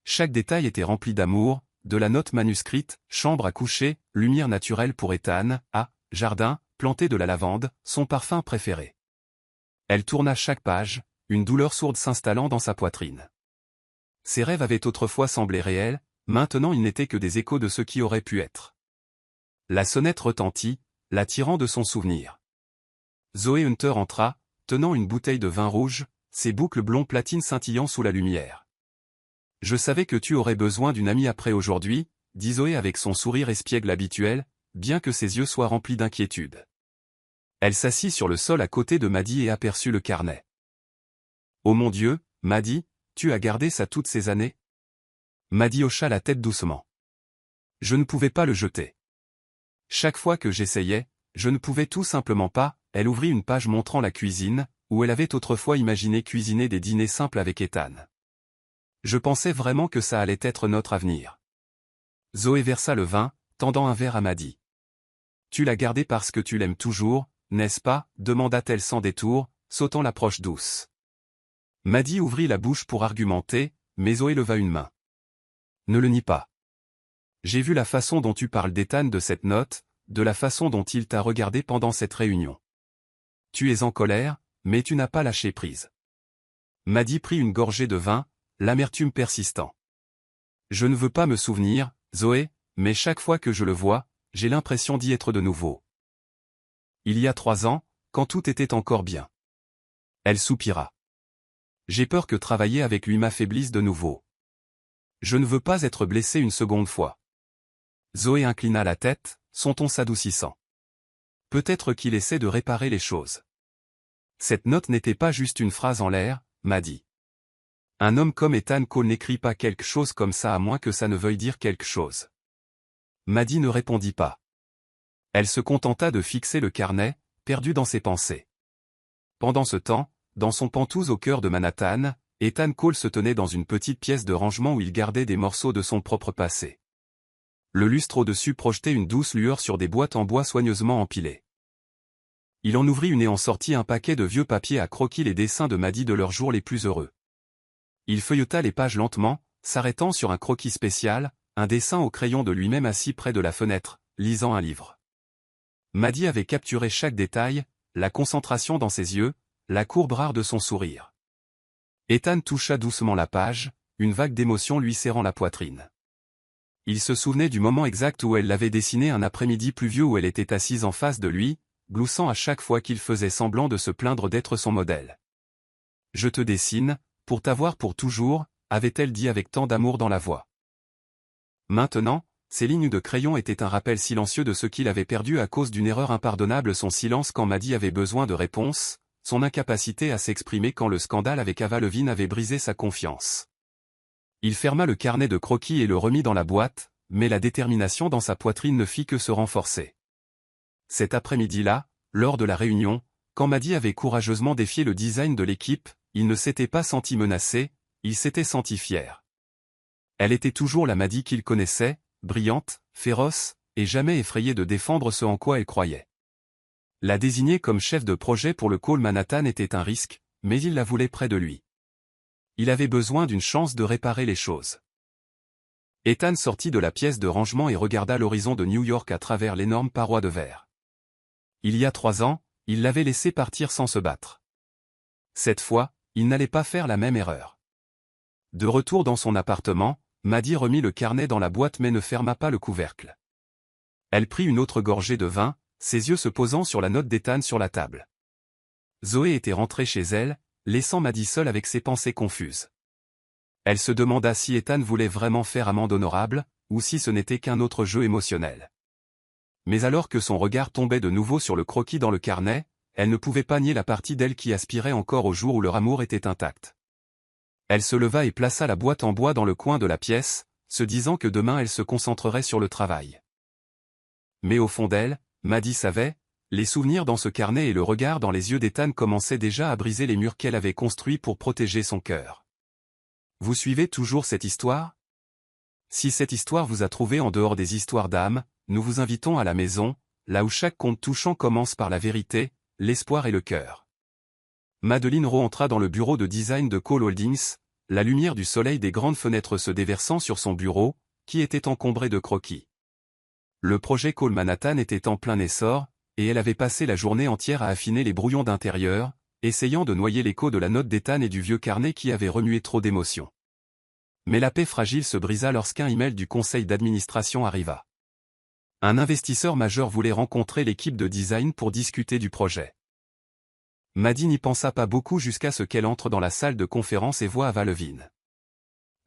Chaque détail était rempli d'amour, de la note manuscrite, chambre à coucher, lumière naturelle pour Ethan, jardin, planté de la lavande, son parfum préféré. Elle tourna chaque page, une douleur sourde s'installant dans sa poitrine. Ses rêves avaient autrefois semblé réels, maintenant ils n'étaient que des échos de ce qui aurait pu être. La sonnette retentit, l'attirant de son souvenir. Zoé Hunter entra, tenant une bouteille de vin rouge, ses boucles blonds platines scintillant sous la lumière. « Je savais que tu aurais besoin d'une amie après aujourd'hui, » dit Zoé avec son sourire espiègle habituel, bien que ses yeux soient remplis d'inquiétude. Elle s'assit sur le sol à côté de Maddy et aperçut le carnet. « Oh mon Dieu, Maddy, tu as gardé ça toutes ces années ?» Maddy hocha la tête doucement. « Je ne pouvais pas le jeter. Chaque fois que j'essayais, je ne pouvais tout simplement pas. » Elle ouvrit une page montrant la cuisine, où elle avait autrefois imaginé cuisiner des dîners simples avec Ethan. « Je pensais vraiment que ça allait être notre avenir. » Zoé versa le vin, tendant un verre à Maddy. « Tu l'as gardé parce que tu l'aimes toujours, n'est-ce pas ?» demanda-t-elle sans détour, sautant l'approche douce. Maddy ouvrit la bouche pour argumenter, mais Zoé leva une main. « Ne le nie pas. J'ai vu la façon dont tu parles d'Ethan, de cette note, de la façon dont il t'a regardé pendant cette réunion. Tu es en colère, mais tu n'as pas lâché prise. » Maddy prit une gorgée de vin, l'amertume persistant. « Je ne veux pas me souvenir, Zoé, mais chaque fois que je le vois, j'ai l'impression d'y être de nouveau. Il y a 3 ans, quand tout était encore bien. » Elle soupira. « J'ai peur que travailler avec lui m'affaiblisse de nouveau. Je ne veux pas être blessée une seconde fois. » Zoé inclina la tête, son ton s'adoucissant. Peut-être qu'il essaie de réparer les choses. Cette note n'était pas juste une phrase en l'air, Maddy. Un homme comme Ethan Cole n'écrit pas quelque chose comme ça à moins que ça ne veuille dire quelque chose. Maddy ne répondit pas. Elle se contenta de fixer le carnet, perdue dans ses pensées. Pendant ce temps, dans son penthouse au cœur de Manhattan, Ethan Cole se tenait dans une petite pièce de rangement où il gardait des morceaux de son propre passé. Le lustre au-dessus projetait une douce lueur sur des boîtes en bois soigneusement empilées. Il en ouvrit une et en sortit un paquet de vieux papiers à croquis, les dessins de Maddy de leurs jours les plus heureux. Il feuilleta les pages lentement, s'arrêtant sur un croquis spécial, un dessin au crayon de lui-même assis près de la fenêtre, lisant un livre. Maddy avait capturé chaque détail, la concentration dans ses yeux, la courbe rare de son sourire. Ethan toucha doucement la page, une vague d'émotion lui serrant la poitrine. Il se souvenait du moment exact où elle l'avait dessiné un après-midi pluvieux où elle était assise en face de lui, gloussant à chaque fois qu'il faisait semblant de se plaindre d'être son modèle. « Je te dessine, pour t'avoir pour toujours », avait-elle dit avec tant d'amour dans la voix. Maintenant, ces lignes de crayon étaient un rappel silencieux de ce qu'il avait perdu à cause d'une erreur impardonnable, son silence quand Maddie avait besoin de réponses, son incapacité à s'exprimer quand le scandale avec Ava Levine avait brisé sa confiance. Il ferma le carnet de croquis et le remit dans la boîte, mais la détermination dans sa poitrine ne fit que se renforcer. Cet après-midi-là, lors de la réunion, quand Maddie avait courageusement défié le design de l'équipe, il ne s'était pas senti menacé, il s'était senti fier. Elle était toujours la Maddie qu'il connaissait, brillante, féroce, et jamais effrayée de défendre ce en quoi elle croyait. La désigner comme chef de projet pour le Cole Manhattan était un risque, mais il la voulait près de lui. Il avait besoin d'une chance de réparer les choses. Ethan sortit de la pièce de rangement et regarda l'horizon de New York à travers l'énorme paroi de verre. Il y a 3 ans, il l'avait laissé partir sans se battre. Cette fois, il n'allait pas faire la même erreur. De retour dans son appartement, Maddie remit le carnet dans la boîte mais ne ferma pas le couvercle. Elle prit une autre gorgée de vin, ses yeux se posant sur la note d'Ethan sur la table. Zoé était rentrée chez elle, laissant Maddie seule avec ses pensées confuses. Elle se demanda si Ethan voulait vraiment faire amende honorable, ou si ce n'était qu'un autre jeu émotionnel. Mais alors que son regard tombait de nouveau sur le croquis dans le carnet, elle ne pouvait pas nier la partie d'elle qui aspirait encore au jour où leur amour était intact. Elle se leva et plaça la boîte en bois dans le coin de la pièce, se disant que demain elle se concentrerait sur le travail. Mais au fond d'elle, Maddie savait, les souvenirs dans ce carnet et le regard dans les yeux d'Ethan commençaient déjà à briser les murs qu'elle avait construits pour protéger son cœur. Vous suivez toujours cette histoire? Si cette histoire vous a trouvé en dehors des histoires d'âme, nous vous invitons à la maison, là où chaque conte touchant commence par la vérité, l'espoir et le cœur. Madeleine Rowe entra dans le bureau de design de Cole Holdings, la lumière du soleil des grandes fenêtres se déversant sur son bureau, qui était encombré de croquis. Le projet Cole Manhattan était en plein essor, et elle avait passé la journée entière à affiner les brouillons d'intérieur, essayant de noyer l'écho de la note d'Ethan et du vieux carnet qui avait remué trop d'émotions. Mais la paix fragile se brisa lorsqu'un email du conseil d'administration arriva. Un investisseur majeur voulait rencontrer l'équipe de design pour discuter du projet. Maddie n'y pensa pas beaucoup jusqu'à ce qu'elle entre dans la salle de conférence et voit Ava Levine.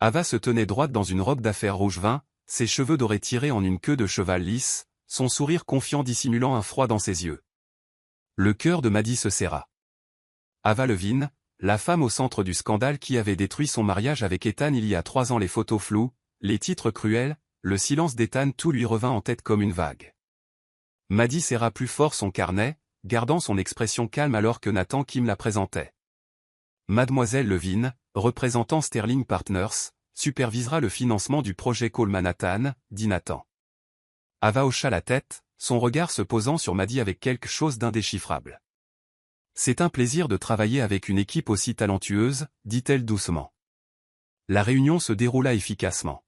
Ava se tenait droite dans une robe d'affaires rouge vin, ses cheveux dorés tirés en une queue de cheval lisse, son sourire confiant dissimulant un froid dans ses yeux. Le cœur de Maddie se serra. Ava Levine, la femme au centre du scandale qui avait détruit son mariage avec Ethan il y a 3 ans, les photos floues, les titres cruels, le silence d'Ethan, tout lui revint en tête comme une vague. Maddie serra plus fort son carnet, gardant son expression calme alors que Nathan Kim la présentait. Mademoiselle Levine, représentant Sterling Partners, supervisera le financement du projet Cole Manhattan, dit Nathan. Ava hocha la tête, son regard se posant sur Maddie avec quelque chose d'indéchiffrable. C'est un plaisir de travailler avec une équipe aussi talentueuse, dit-elle doucement. La réunion se déroula efficacement.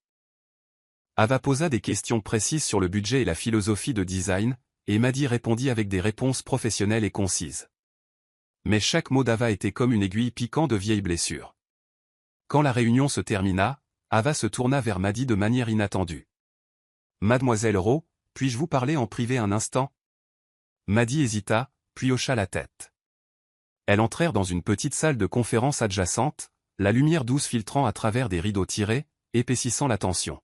Ava posa des questions précises sur le budget et la philosophie de design, et Maddie répondit avec des réponses professionnelles et concises. Mais chaque mot d'Ava était comme une aiguille piquant de vieilles blessures. Quand la réunion se termina, Ava se tourna vers Maddie de manière inattendue. « Mademoiselle Rowe, puis-je vous parler en privé un instant ?» Maddie hésita, puis hocha la tête. Elles entrèrent dans une petite salle de conférence adjacente, la lumière douce filtrant à travers des rideaux tirés, épaississant la tension.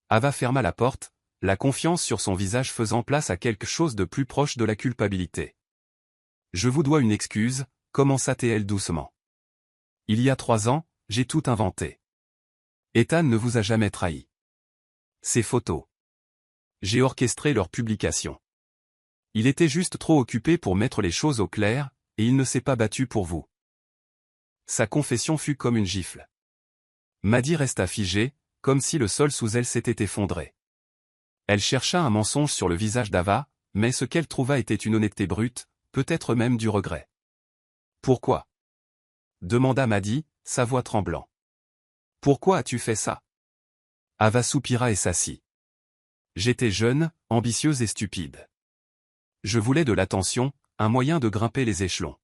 Ava ferma la porte, la confiance sur son visage faisant place à quelque chose de plus proche de la culpabilité. « Je vous dois une excuse, » commença-t-elle doucement. « Il y a 3 ans, j'ai tout inventé. Ethan ne vous a jamais trahi. Ces photos. J'ai orchestré leur publication. Il était juste trop occupé pour mettre les choses au clair, et il ne s'est pas battu pour vous. » Sa confession fut comme une gifle. Maddie resta figée, comme si le sol sous elle s'était effondré. Elle chercha un mensonge sur le visage d'Ava, mais ce qu'elle trouva était une honnêteté brute, peut-être même du regret. « Pourquoi ?» demanda Maddie, sa voix tremblant. « Pourquoi as-tu fait ça ?» Ava soupira et s'assit. « J'étais jeune, ambitieuse et stupide. Je voulais de l'attention, un moyen de grimper les échelons.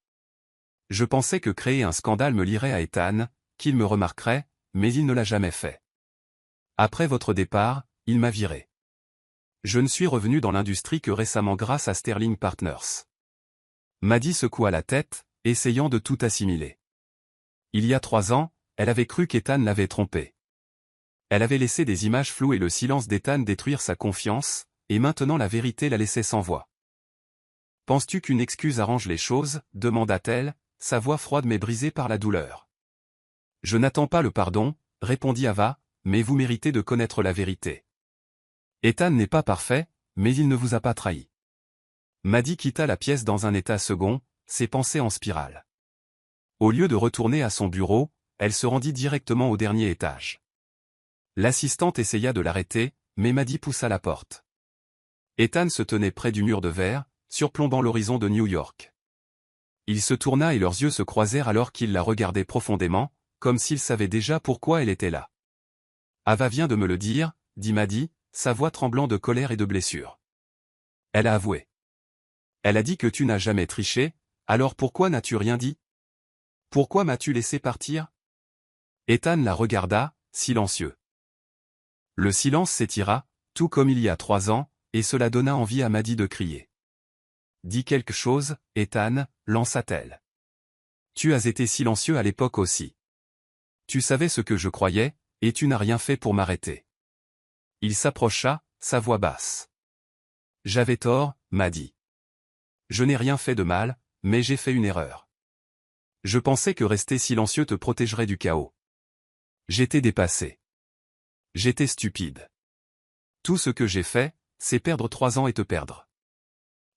Je pensais que créer un scandale me lierait à Ethan, qu'il me remarquerait, mais il ne l'a jamais fait. Après votre départ, il m'a viré. Je ne suis revenu dans l'industrie que récemment grâce à Sterling Partners. Maddie secoua la tête, essayant de tout assimiler. Il y a 3 ans, elle avait cru qu'Ethan l'avait trompée. Elle avait laissé des images floues et le silence d'Ethan détruire sa confiance, et maintenant la vérité la laissait sans voix. « Penses-tu qu'une excuse arrange les choses » demanda-t-elle, sa voix froide mais brisée par la douleur. « Je n'attends pas le pardon, » répondit Ava, « mais vous méritez de connaître la vérité. Ethan n'est pas parfait, mais il ne vous a pas trahi. » Maddie quitta la pièce dans un état second, ses pensées en spirale. Au lieu de retourner à son bureau, elle se rendit directement au dernier étage. L'assistante essaya de l'arrêter, mais Maddie poussa la porte. Ethan se tenait près du mur de verre, surplombant l'horizon de New York. Il se tourna et leurs yeux se croisèrent alors qu'il la regardait profondément, comme s'il savait déjà pourquoi elle était là. « Ava vient de me le dire » dit Maddie, sa voix tremblant de colère et de blessure. Elle a avoué. Elle a dit que tu n'as jamais triché, alors pourquoi n'as-tu rien dit? Pourquoi m'as-tu laissé partir? Ethan la regarda, silencieux. Le silence s'étira, tout comme il y a 3 ans, et cela donna envie à Maddie de crier. « Dis quelque chose, Ethan » lança-t-elle. « Tu as été silencieux à l'époque aussi. Tu savais ce que je croyais, et tu n'as rien fait pour m'arrêter. » Il s'approcha, sa voix basse. « J'avais tort, Maddie. Je n'ai rien fait de mal, mais j'ai fait une erreur. Je pensais que rester silencieux te protégerait du chaos. J'étais dépassé. J'étais stupide. Tout ce que j'ai fait, c'est perdre 3 ans et te perdre. »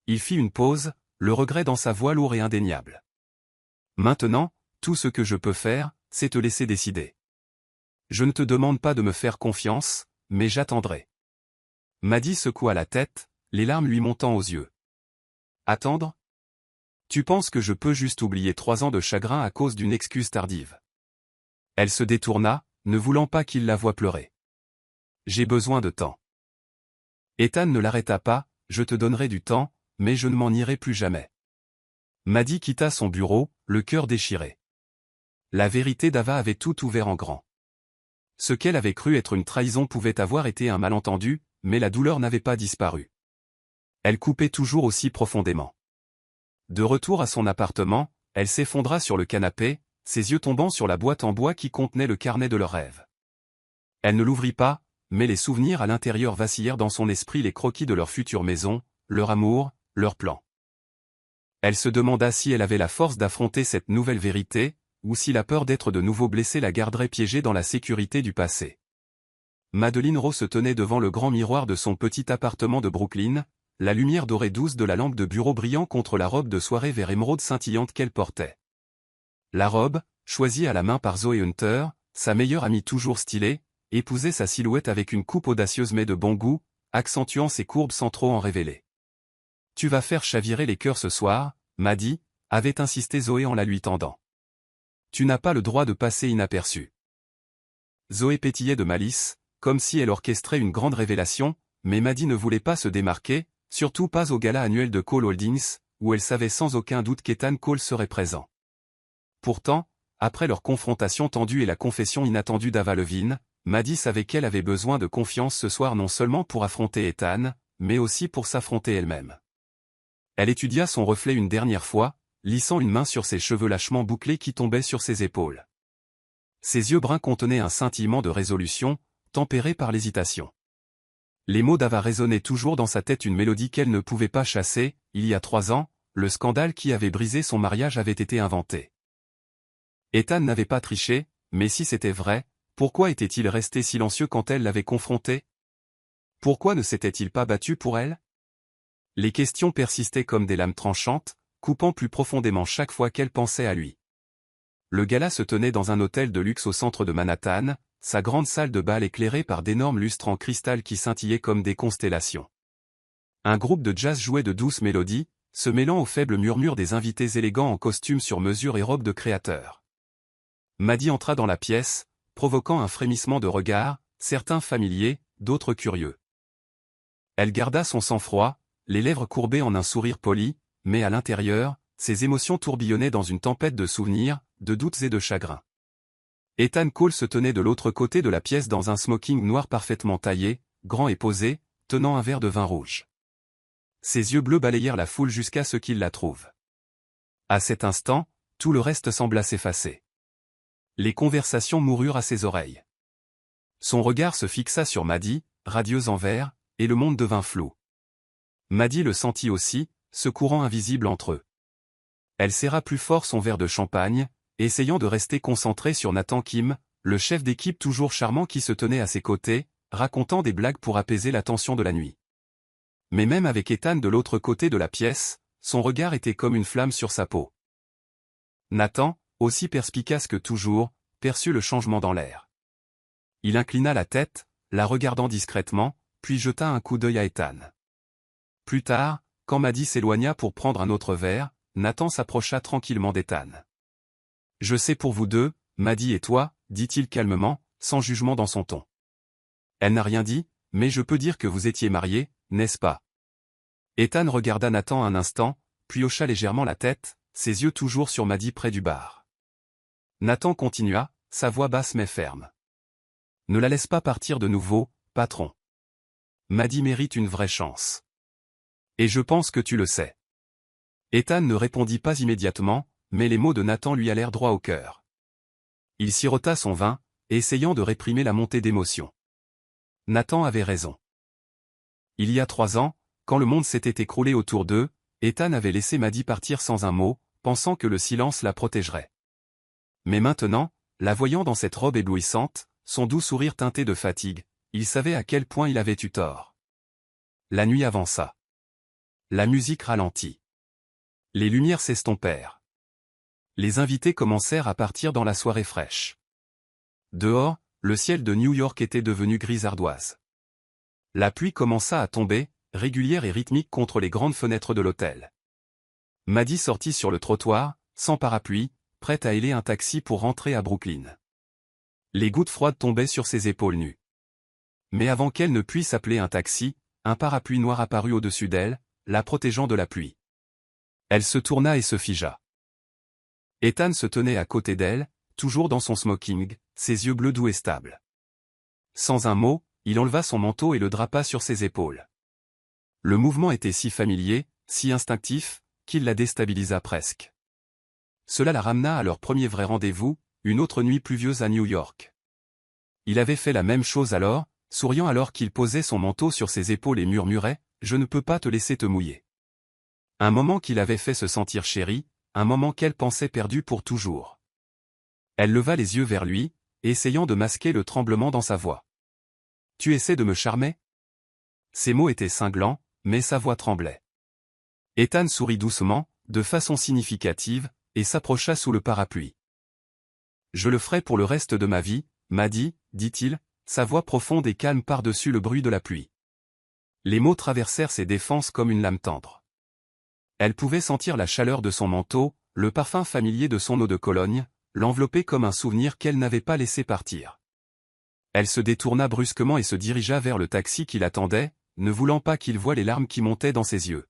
Il fit une pause, le regret dans sa voix lourd et indéniable. « Maintenant, tout ce que je peux faire, c'est te laisser décider. Je ne te demande pas de me faire confiance, mais j'attendrai. » Maddie secoua la tête, les larmes lui montant aux yeux. « Attendre? Tu penses que je peux juste oublier 3 ans de chagrin à cause d'une excuse tardive? » Elle se détourna, ne voulant pas qu'il la voie pleurer. « J'ai besoin de temps. » Ethan ne l'arrêta pas, « Je te donnerai du temps, mais je ne m'en irai plus jamais. » Maddie quitta son bureau, le cœur déchiré. La vérité d'Ava avait tout ouvert en grand. Ce qu'elle avait cru être une trahison pouvait avoir été un malentendu, mais la douleur n'avait pas disparu. Elle coupait toujours aussi profondément. De retour à son appartement, elle s'effondra sur le canapé, ses yeux tombant sur la boîte en bois qui contenait le carnet de leurs rêves. Elle ne l'ouvrit pas, mais les souvenirs à l'intérieur vacillèrent dans son esprit, les croquis de leur future maison, leur amour, leurs plans. Elle se demanda si elle avait la force d'affronter cette nouvelle vérité, ou si la peur d'être de nouveau blessée la garderait piégée dans la sécurité du passé. Madeline Rowe se tenait devant le grand miroir de son petit appartement de Brooklyn, la lumière dorée douce de la lampe de bureau brillant contre la robe de soirée vert émeraude scintillante qu'elle portait. La robe, choisie à la main par Zoe Hunter, sa meilleure amie toujours stylée, épousait sa silhouette avec une coupe audacieuse mais de bon goût, accentuant ses courbes sans trop en révéler. « Tu vas faire chavirer les cœurs ce soir, Maddie » avait insisté Zoé en la lui tendant. « Tu n'as pas le droit de passer inaperçu. » Zoé pétillait de malice, comme si elle orchestrait une grande révélation, mais Maddie ne voulait pas se démarquer, surtout pas au gala annuel de Cole Holdings, où elle savait sans aucun doute qu'Ethan Cole serait présent. Pourtant, après leur confrontation tendue et la confession inattendue d'Ava Levine, Maddie savait qu'elle avait besoin de confiance ce soir non seulement pour affronter Ethan, mais aussi pour s'affronter elle-même. Elle étudia son reflet une dernière fois, lissant une main sur ses cheveux lâchement bouclés qui tombaient sur ses épaules. Ses yeux bruns contenaient un scintillement de résolution, tempéré par l'hésitation. Les mots d'Ava résonnaient toujours dans sa tête, une mélodie qu'elle ne pouvait pas chasser. Il y a 3 ans, le scandale qui avait brisé son mariage avait été inventé. Ethan n'avait pas triché, mais si c'était vrai, pourquoi était-il resté silencieux quand elle l'avait confronté? Pourquoi ne s'était-il pas battu pour elle? Les questions persistaient comme des lames tranchantes, coupant plus profondément chaque fois qu'elle pensait à lui. Le gala se tenait dans un hôtel de luxe au centre de Manhattan, sa grande salle de bal éclairée par d'énormes lustres en cristal qui scintillaient comme des constellations. Un groupe de jazz jouait de douces mélodies, se mêlant au faible murmure des invités élégants en costumes sur mesure et robes de créateurs. Maddie entra dans la pièce, provoquant un frémissement de regards, certains familiers, d'autres curieux. Elle garda son sang-froid, les lèvres courbées en un sourire poli, mais à l'intérieur, ses émotions tourbillonnaient dans une tempête de souvenirs, de doutes et de chagrins. Ethan Cole se tenait de l'autre côté de la pièce dans un smoking noir parfaitement taillé, grand et posé, tenant un verre de vin rouge. Ses yeux bleus balayèrent la foule jusqu'à ce qu'il la trouve. À cet instant, tout le reste sembla s'effacer. Les conversations moururent à ses oreilles. Son regard se fixa sur Maddie, radieuse en vert, et le monde devint flou. Maddie le sentit aussi, ce courant invisible entre eux. Elle serra plus fort son verre de champagne, essayant de rester concentrée sur Nathan Kim, le chef d'équipe toujours charmant qui se tenait à ses côtés, racontant des blagues pour apaiser la tension de la nuit. Mais même avec Ethan de l'autre côté de la pièce, son regard était comme une flamme sur sa peau. Nathan, aussi perspicace que toujours, perçut le changement dans l'air. Il inclina la tête, la regardant discrètement, puis jeta un coup d'œil à Ethan. Plus tard, quand Maddie s'éloigna pour prendre un autre verre, Nathan s'approcha tranquillement d'Ethan. « Je sais pour vous deux, Maddie et toi, dit-il calmement, sans jugement dans son ton. Elle n'a rien dit, mais je peux dire que vous étiez mariés, n'est-ce pas ?» Ethan regarda Nathan un instant, puis hocha légèrement la tête, ses yeux toujours sur Maddie près du bar. Nathan continua, sa voix basse mais ferme. « Ne la laisse pas partir de nouveau, patron. Maddie mérite une vraie chance. Et je pense que tu le sais. » Ethan ne répondit pas immédiatement, mais les mots de Nathan lui allèrent droit au cœur. Il sirota son vin, essayant de réprimer la montée d'émotion. Nathan avait raison. Il y a 3 ans, quand le monde s'était écroulé autour d'eux, Ethan avait laissé Maddie partir sans un mot, pensant que le silence la protégerait. Mais maintenant, la voyant dans cette robe éblouissante, son doux sourire teinté de fatigue, il savait à quel point il avait eu tort. La nuit avança. La musique ralentit. Les lumières s'estompèrent. Les invités commencèrent à partir dans la soirée fraîche. Dehors, le ciel de New York était devenu gris ardoise. La pluie commença à tomber, régulière et rythmique contre les grandes fenêtres de l'hôtel. Maddie sortit sur le trottoir, sans parapluie, prête à héler un taxi pour rentrer à Brooklyn. Les gouttes froides tombaient sur ses épaules nues. Mais avant qu'elle ne puisse appeler un taxi, un parapluie noir apparut au-dessus d'elle, la protégeant de la pluie. Elle se tourna et se figea. Ethan se tenait à côté d'elle, toujours dans son smoking, ses yeux bleus doux et stables. Sans un mot, il enleva son manteau et le drapa sur ses épaules. Le mouvement était si familier, si instinctif, qu'il la déstabilisa presque. Cela la ramena à leur premier vrai rendez-vous, une autre nuit pluvieuse à New York. Il avait fait la même chose alors, souriant alors qu'il posait son manteau sur ses épaules et murmurait « Je ne peux pas te laisser te mouiller ». Un moment qui l'avait fait se sentir chérie, un moment qu'elle pensait perdu pour toujours. Elle leva les yeux vers lui, essayant de masquer le tremblement dans sa voix. « Tu essaies de me charmer ?» Ses mots étaient cinglants, mais sa voix tremblait. Ethan sourit doucement, de façon significative, et s'approcha sous le parapluie. « Je le ferai pour le reste de ma vie, Maddie, dit-il, sa voix profonde et calme par-dessus le bruit de la pluie. Les mots traversèrent ses défenses comme une lame tendre. Elle pouvait sentir la chaleur de son manteau, le parfum familier de son eau de Cologne, l'envelopper comme un souvenir qu'elle n'avait pas laissé partir. Elle se détourna brusquement et se dirigea vers le taxi qui l'attendait, ne voulant pas qu'il voie les larmes qui montaient dans ses yeux.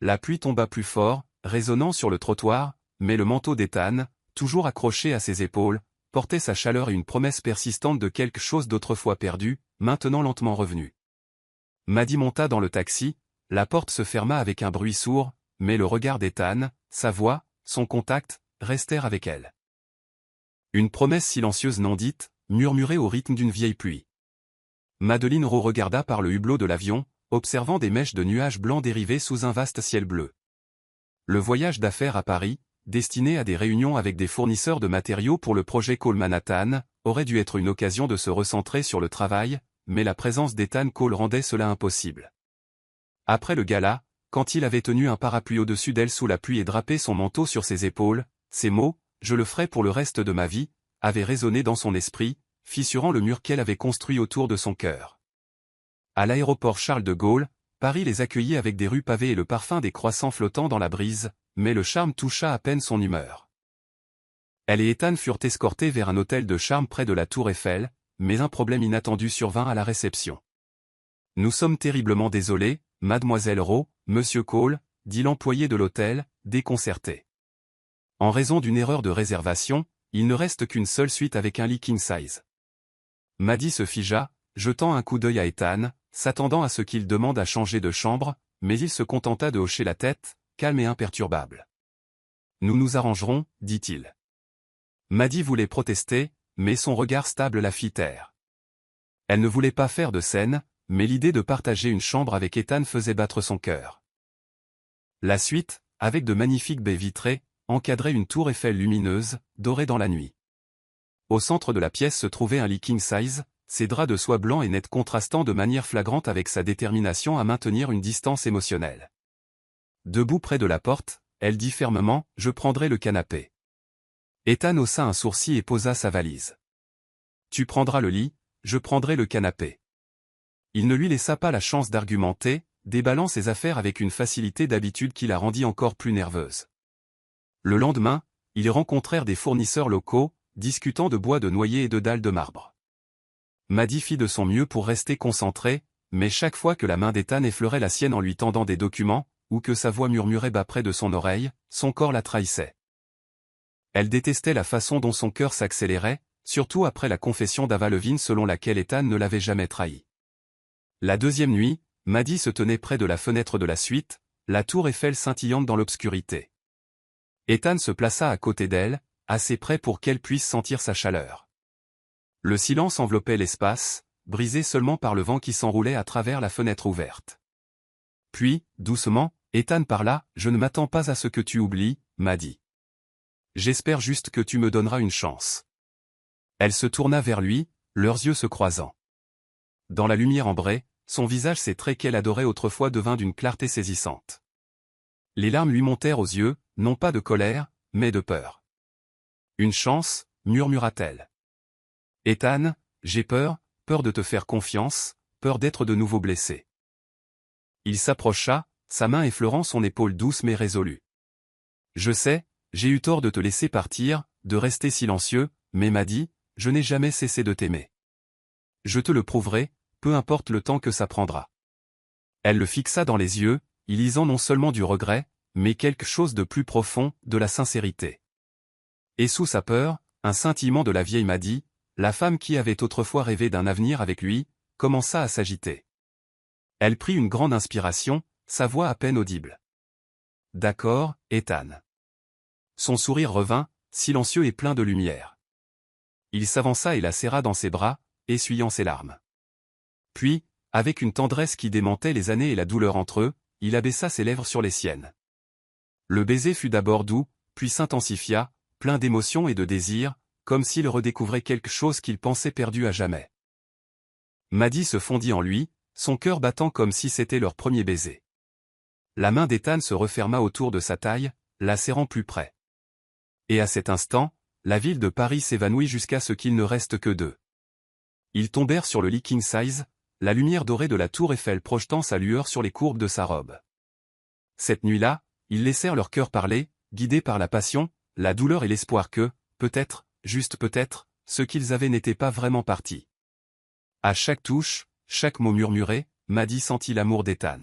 La pluie tomba plus fort, résonnant sur le trottoir, mais le manteau d'Ethan, toujours accroché à ses épaules, portait sa chaleur et une promesse persistante de quelque chose d'autrefois perdu, maintenant lentement revenu. Maddie monta dans le taxi, la porte se ferma avec un bruit sourd, mais le regard d'Ethan, sa voix, son contact, restèrent avec elle. Une promesse silencieuse non dite, murmurée au rythme d'une vieille pluie. Madeleine Rowe regarda par le hublot de l'avion, observant des mèches de nuages blancs dériver sous un vaste ciel bleu. Le voyage d'affaires à Paris, destiné à des réunions avec des fournisseurs de matériaux pour le projet Cole Manhattan, aurait dû être une occasion de se recentrer sur le travail, mais la présence d'Ethan Cole rendait cela impossible. Après le gala, quand il avait tenu un parapluie au-dessus d'elle sous la pluie et drapé son manteau sur ses épaules, ces mots, « Je le ferai pour le reste de ma vie », avaient résonné dans son esprit, fissurant le mur qu'elle avait construit autour de son cœur. À l'aéroport Charles de Gaulle, Paris les accueillit avec des rues pavées et le parfum des croissants flottant dans la brise, mais le charme toucha à peine son humeur. Elle et Ethan furent escortés vers un hôtel de charme près de la Tour Eiffel, mais un problème inattendu survint à la réception. « Nous sommes terriblement désolés, mademoiselle Rowe, monsieur Cole, » dit l'employé de l'hôtel, déconcerté. En raison d'une erreur de réservation, il ne reste qu'une seule suite avec un lit king size. Maddie se figea, jetant un coup d'œil à Ethan, s'attendant à ce qu'il demande à changer de chambre, mais il se contenta de hocher la tête, calme et imperturbable. Nous nous arrangerons, dit-il. Maddie voulait protester, mais son regard stable la fit taire. Elle ne voulait pas faire de scène, mais l'idée de partager une chambre avec Ethan faisait battre son cœur. La suite, avec de magnifiques baies vitrées, encadrait une tour Eiffel lumineuse, dorée dans la nuit. Au centre de la pièce se trouvait un lit king size, ses draps de soie blanc et net contrastant de manière flagrante avec sa détermination à maintenir une distance émotionnelle. Debout près de la porte, elle dit fermement « Je prendrai le canapé ». Ethan haussa un sourcil et posa sa valise. « Tu prendras le lit, je prendrai le canapé ». Il ne lui laissa pas la chance d'argumenter, déballant ses affaires avec une facilité d'habitude qui la rendit encore plus nerveuse. Le lendemain, ils rencontrèrent des fournisseurs locaux, discutant de bois de noyer et de dalles de marbre. Maddie fit de son mieux pour rester concentrée, mais chaque fois que la main d'Ethan effleurait la sienne en lui tendant des documents, ou que sa voix murmurait bas près de son oreille, son corps la trahissait. Elle détestait la façon dont son cœur s'accélérait, surtout après la confession d'Ava Levine selon laquelle Ethan ne l'avait jamais trahi. La deuxième nuit, Maddie se tenait près de la fenêtre de la suite, la tour Eiffel scintillante dans l'obscurité. Ethan se plaça à côté d'elle, assez près pour qu'elle puisse sentir sa chaleur. Le silence enveloppait l'espace, brisé seulement par le vent qui s'enroulait à travers la fenêtre ouverte. Puis, doucement, Ethan parla « Je ne m'attends pas à ce que tu oublies, Maddie. J'espère juste que tu me donneras une chance. » Elle se tourna vers lui, leurs yeux se croisant. Dans la lumière ambrée, son visage ses traits qu'elle adorait autrefois devint d'une clarté saisissante. Les larmes lui montèrent aux yeux, non pas de colère, mais de peur. « Une chance, murmura-t-elle. Ethan, j'ai peur, peur de te faire confiance, peur d'être de nouveau blessé. » Il s'approcha, sa main effleurant son épaule douce mais résolue. « Je sais, j'ai eu tort de te laisser partir, de rester silencieux, mais Maddie, je n'ai jamais cessé de t'aimer. Je te le prouverai, peu importe le temps que ça prendra. » Elle le fixa dans les yeux, y lisant non seulement du regret, mais quelque chose de plus profond, de la sincérité. Et sous sa peur, un scintillement de la vieille Maddie, la femme qui avait autrefois rêvé d'un avenir avec lui, commença à s'agiter. Elle prit une grande inspiration, sa voix à peine audible. « D'accord, Ethan. » Son sourire revint, silencieux et plein de lumière. Il s'avança et la serra dans ses bras, essuyant ses larmes. Puis, avec une tendresse qui démentait les années et la douleur entre eux, il abaissa ses lèvres sur les siennes. Le baiser fut d'abord doux, puis s'intensifia, plein d'émotion et de désir, comme s'il redécouvrait quelque chose qu'il pensait perdu à jamais. Maddie se fondit en lui, son cœur battant comme si c'était leur premier baiser. La main d'Ethan se referma autour de sa taille, la serrant plus près. Et à cet instant, la ville de Paris s'évanouit jusqu'à ce qu'il ne reste que deux. Ils tombèrent sur le lit king size, la lumière dorée de la tour Eiffel projetant sa lueur sur les courbes de sa robe. Cette nuit-là, ils laissèrent leur cœur parler, guidés par la passion, la douleur et l'espoir que, peut-être, juste peut-être, ce qu'ils avaient n'était pas vraiment parti. À chaque touche, chaque mot murmuré, Maddie sentit l'amour d'Ethan.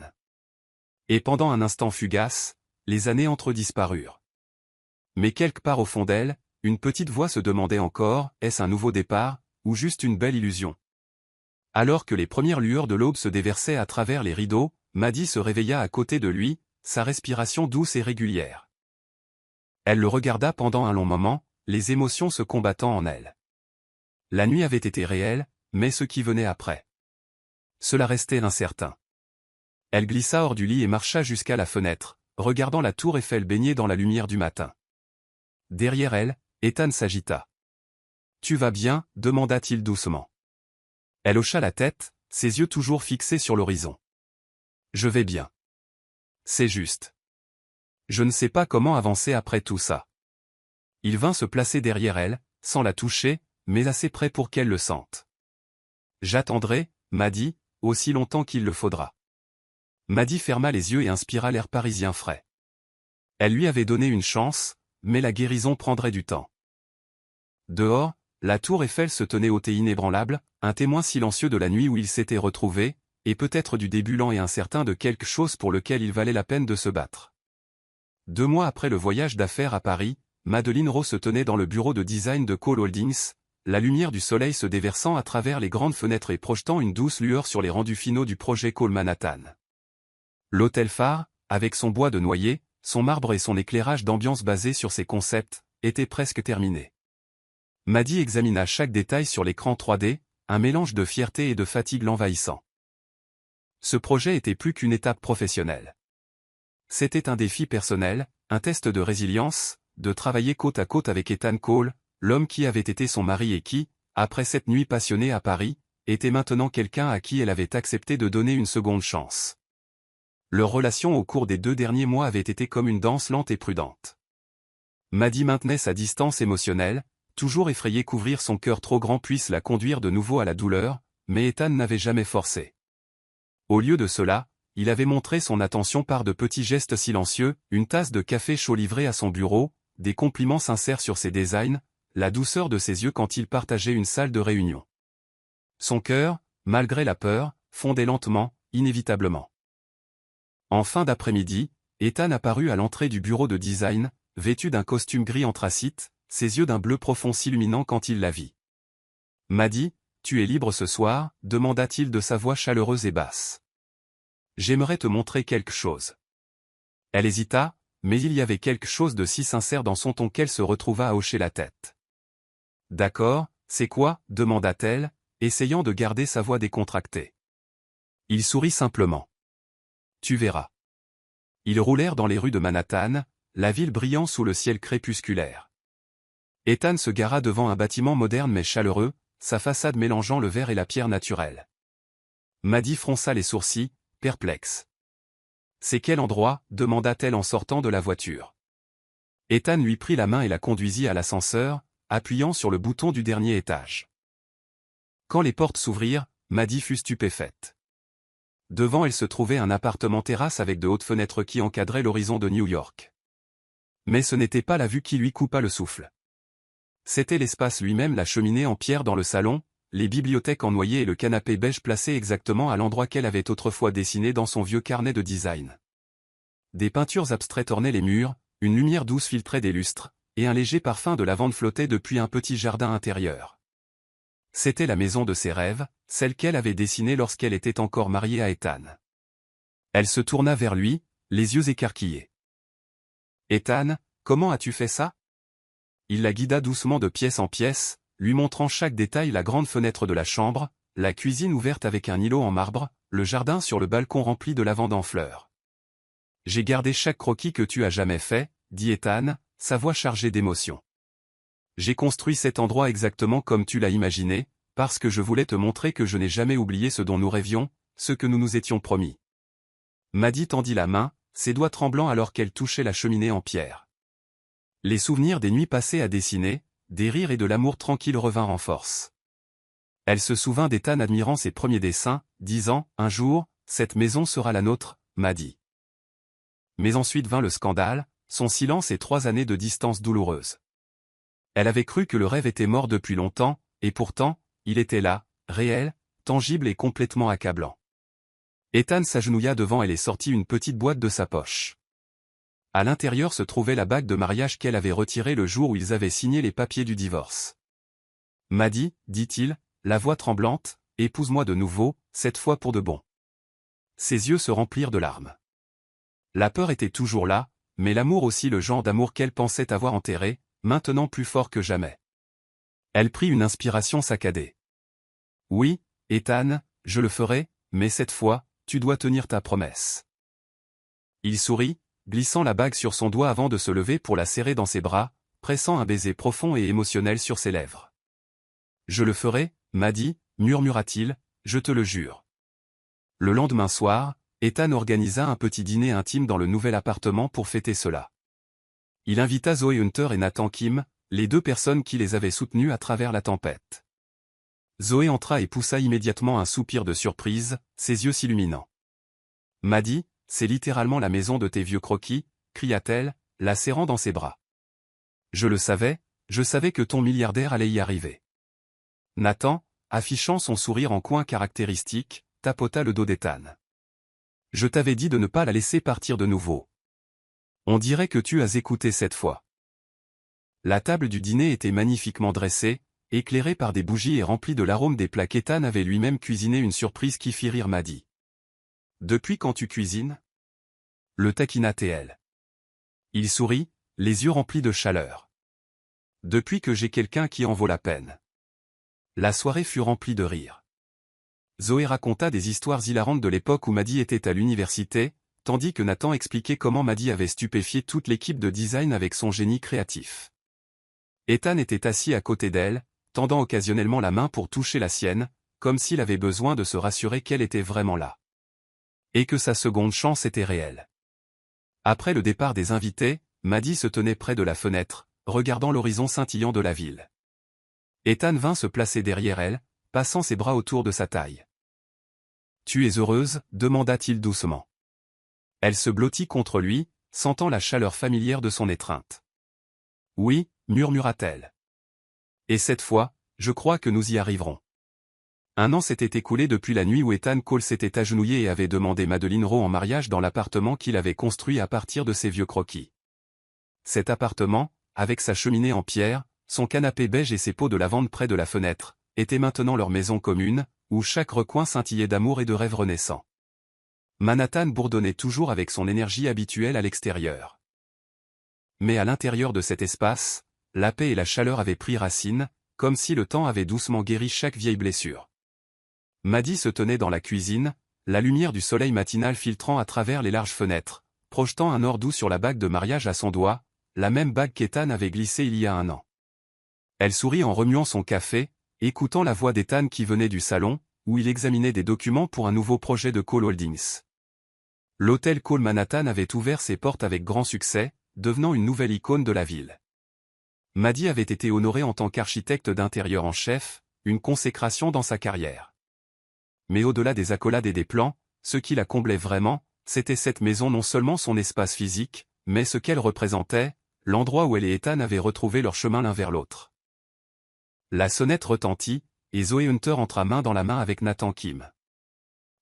Et pendant un instant fugace, les années entre-disparurent. Mais quelque part au fond d'elle, une petite voix se demandait encore, est-ce un nouveau départ, ou juste une belle illusion? Alors que les premières lueurs de l'aube se déversaient à travers les rideaux, Maddie se réveilla à côté de lui, sa respiration douce et régulière. Elle le regarda pendant un long moment, les émotions se combattant en elle. La nuit avait été réelle, mais ce qui venait après. Cela restait incertain. Elle glissa hors du lit et marcha jusqu'à la fenêtre, regardant la tour Eiffel baignée dans la lumière du matin. Derrière elle, Ethan s'agita. « Tu vas bien ?» demanda-t-il doucement. Elle hocha la tête, ses yeux toujours fixés sur l'horizon. « Je vais bien. C'est juste. Je ne sais pas comment avancer après tout ça. » Il vint se placer derrière elle, sans la toucher, mais assez près pour qu'elle le sente. « J'attendrai, Maddie, aussi longtemps qu'il le faudra. » Maddie ferma les yeux et inspira l'air parisien frais. Elle lui avait donné une chance, mais la guérison prendrait du temps. Dehors, la tour Eiffel se tenait haute et inébranlable, un témoin silencieux de la nuit où ils s'étaient retrouvés, et peut-être du début lent et incertain de quelque chose pour lequel il valait la peine de se battre. 2 mois après le voyage d'affaires à Paris, Madeleine Rowe se tenait dans le bureau de design de Cole Holdings, la lumière du soleil se déversant à travers les grandes fenêtres et projetant une douce lueur sur les rendus finaux du projet Cole Manhattan. L'hôtel phare, avec son bois de noyer, son marbre et son éclairage d'ambiance basé sur ses concepts, était presque terminé. Maddy examina chaque détail sur l'écran 3D, un mélange de fierté et de fatigue l'envahissant. Ce projet était plus qu'une étape professionnelle. C'était un défi personnel, un test de résilience, de travailler côte à côte avec Ethan Cole, l'homme qui avait été son mari et qui, après cette nuit passionnée à Paris, était maintenant quelqu'un à qui elle avait accepté de donner une seconde chance. Leur relation au cours des 2 derniers mois avait été comme une danse lente et prudente. Maddy maintenait sa distance émotionnelle, toujours effrayée qu'ouvrir son cœur trop grand puisse la conduire de nouveau à la douleur, mais Ethan n'avait jamais forcé. Au lieu de cela, il avait montré son attention par de petits gestes silencieux, une tasse de café chaud livrée à son bureau, des compliments sincères sur ses designs, la douceur de ses yeux quand il partageait une salle de réunion. Son cœur, malgré la peur, fondait lentement, inévitablement. En fin d'après-midi, Ethan apparut à l'entrée du bureau de design, vêtu d'un costume gris anthracite, ses yeux d'un bleu profond s'illuminant quand il la vit. « Maddy, tu es libre ce soir ?» demanda-t-il de sa voix chaleureuse et basse. « J'aimerais te montrer quelque chose. » Elle hésita, mais il y avait quelque chose de si sincère dans son ton qu'elle se retrouva à hocher la tête. « D'accord, c'est quoi ?» demanda-t-elle, essayant de garder sa voix décontractée. Il sourit simplement. « Tu verras. » Ils roulèrent dans les rues de Manhattan, la ville brillant sous le ciel crépusculaire. Ethan se gara devant un bâtiment moderne mais chaleureux, sa façade mélangeant le verre et la pierre naturelle. Maddy fronça les sourcils, perplexe. « C'est quel endroit ?» demanda-t-elle en sortant de la voiture. Ethan lui prit la main et la conduisit à l'ascenseur, appuyant sur le bouton du dernier étage. Quand les portes s'ouvrirent, Maddy fut stupéfaite. Devant elle se trouvait un appartement-terrasse avec de hautes fenêtres qui encadraient l'horizon de New York. Mais ce n'était pas la vue qui lui coupa le souffle. C'était l'espace lui-même, la cheminée en pierre dans le salon, les bibliothèques en noyer et le canapé beige placé exactement à l'endroit qu'elle avait autrefois dessiné dans son vieux carnet de design. Des peintures abstraites ornaient les murs, une lumière douce filtrait des lustres, et un léger parfum de lavande flottait depuis un petit jardin intérieur. C'était la maison de ses rêves, celle qu'elle avait dessinée lorsqu'elle était encore mariée à Ethan. Elle se tourna vers lui, les yeux écarquillés. « Ethan, comment as-tu fait ça ?» Il la guida doucement de pièce en pièce, lui montrant chaque détail, la grande fenêtre de la chambre, la cuisine ouverte avec un îlot en marbre, le jardin sur le balcon rempli de lavande en fleurs. « J'ai gardé chaque croquis que tu as jamais fait, » dit Ethan, sa voix chargée d'émotion. « J'ai construit cet endroit exactement comme tu l'as imaginé, parce que je voulais te montrer que je n'ai jamais oublié ce dont nous rêvions, ce que nous nous étions promis. » Maddy tendit la main, ses doigts tremblants alors qu'elle touchait la cheminée en pierre. Les souvenirs des nuits passées à dessiner, des rires et de l'amour tranquille revinrent en force. Elle se souvint d'Ethan admirant ses premiers dessins, disant, un jour, cette maison sera la nôtre, Maddy. Mais ensuite vint le scandale, son silence et 3 années de distance douloureuse. Elle avait cru que le rêve était mort depuis longtemps, et pourtant, il était là, réel, tangible et complètement accablant. Ethan s'agenouilla devant elle et sortit une petite boîte de sa poche. À l'intérieur se trouvait la bague de mariage qu'elle avait retirée le jour où ils avaient signé les papiers du divorce. « Maddy, dit-il, la voix tremblante, épouse-moi de nouveau, cette fois pour de bon. » Ses yeux se remplirent de larmes. La peur était toujours là, mais l'amour aussi, le genre d'amour qu'elle pensait avoir enterré, maintenant plus fort que jamais. Elle prit une inspiration saccadée. « Oui, Ethan, je le ferai, mais cette fois, tu dois tenir ta promesse. » Il sourit, glissant la bague sur son doigt avant de se lever pour la serrer dans ses bras, pressant un baiser profond et émotionnel sur ses lèvres. « Je le ferai, Maddy, murmura-t-il, je te le jure. » Le lendemain soir, Ethan organisa un petit dîner intime dans le nouvel appartement pour fêter cela. Il invita Zoe Hunter et Nathan Kim, les 2 personnes qui les avaient soutenus à travers la tempête. Zoé entra et poussa immédiatement un soupir de surprise, ses yeux s'illuminant. « Maddy, c'est littéralement la maison de tes vieux croquis, » cria-t-elle, la serrant dans ses bras. « Je savais que ton milliardaire allait y arriver. » Nathan, affichant son sourire en coin caractéristique, tapota le dos d'Ethan. « Je t'avais dit de ne pas la laisser partir de nouveau. » On dirait que tu as écouté cette fois. La table du dîner était magnifiquement dressée, éclairée par des bougies et remplie de l'arôme des plats qu'Ethan avait lui-même cuisiné, une surprise qui fit rire Maddie. Depuis quand tu cuisines? Le taquina TL. Il sourit, les yeux remplis de chaleur. Depuis que j'ai quelqu'un qui en vaut la peine. La soirée fut remplie de rires. Zoé raconta des histoires hilarantes de l'époque où Maddie était à l'université, tandis que Nathan expliquait comment Maddie avait stupéfié toute l'équipe de design avec son génie créatif. Ethan était assis à côté d'elle, tendant occasionnellement la main pour toucher la sienne, comme s'il avait besoin de se rassurer qu'elle était vraiment là. Et que sa seconde chance était réelle. Après le départ des invités, Maddie se tenait près de la fenêtre, regardant l'horizon scintillant de la ville. Ethan vint se placer derrière elle, passant ses bras autour de sa taille. « Tu es heureuse ?» demanda-t-il doucement. Elle se blottit contre lui, sentant la chaleur familière de son étreinte. « Oui » murmura-t-elle. « Et cette fois, je crois que nous y arriverons. » Un an s'était écoulé depuis la nuit où Ethan Cole s'était agenouillé et avait demandé Madeline Rowe en mariage dans l'appartement qu'il avait construit à partir de ses vieux croquis. Cet appartement, avec sa cheminée en pierre, son canapé beige et ses pots de lavande près de la fenêtre, était maintenant leur maison commune, où chaque recoin scintillait d'amour et de rêves renaissants. Manhattan bourdonnait toujours avec son énergie habituelle à l'extérieur. Mais à l'intérieur de cet espace, la paix et la chaleur avaient pris racine, comme si le temps avait doucement guéri chaque vieille blessure. Maddie se tenait dans la cuisine, la lumière du soleil matinal filtrant à travers les larges fenêtres, projetant un or doux sur la bague de mariage à son doigt, la même bague qu'Ethan avait glissée il y a un an. Elle sourit en remuant son café, écoutant la voix d'Ethan qui venait du salon, où il examinait des documents pour un nouveau projet de Cole Holdings. L'hôtel Cole Manhattan avait ouvert ses portes avec grand succès, devenant une nouvelle icône de la ville. Maddie avait été honorée en tant qu'architecte d'intérieur en chef, une consécration dans sa carrière. Mais au-delà des accolades et des plans, ce qui la comblait vraiment, c'était cette maison, non seulement son espace physique, mais ce qu'elle représentait, l'endroit où elle et Ethan avaient retrouvé leur chemin l'un vers l'autre. La sonnette retentit, et Zoé Hunter entra main dans la main avec Nathan Kim.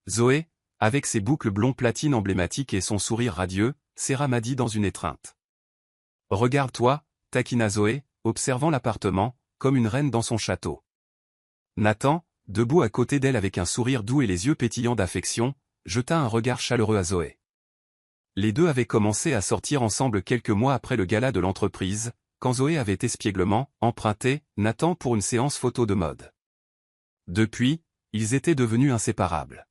Zoé, avec ses boucles blond platine emblématiques et son sourire radieux, serra Maddie dans une étreinte. « Regarde-toi » taquina Zoé, observant l'appartement, comme une reine dans son château. Nathan, debout à côté d'elle avec un sourire doux et les yeux pétillants d'affection, jeta un regard chaleureux à Zoé. Les deux avaient commencé à sortir ensemble quelques mois après le gala de l'entreprise, quand Zoé avait espièglement emprunté Nathan pour une séance photo de mode. Depuis, ils étaient devenus inséparables.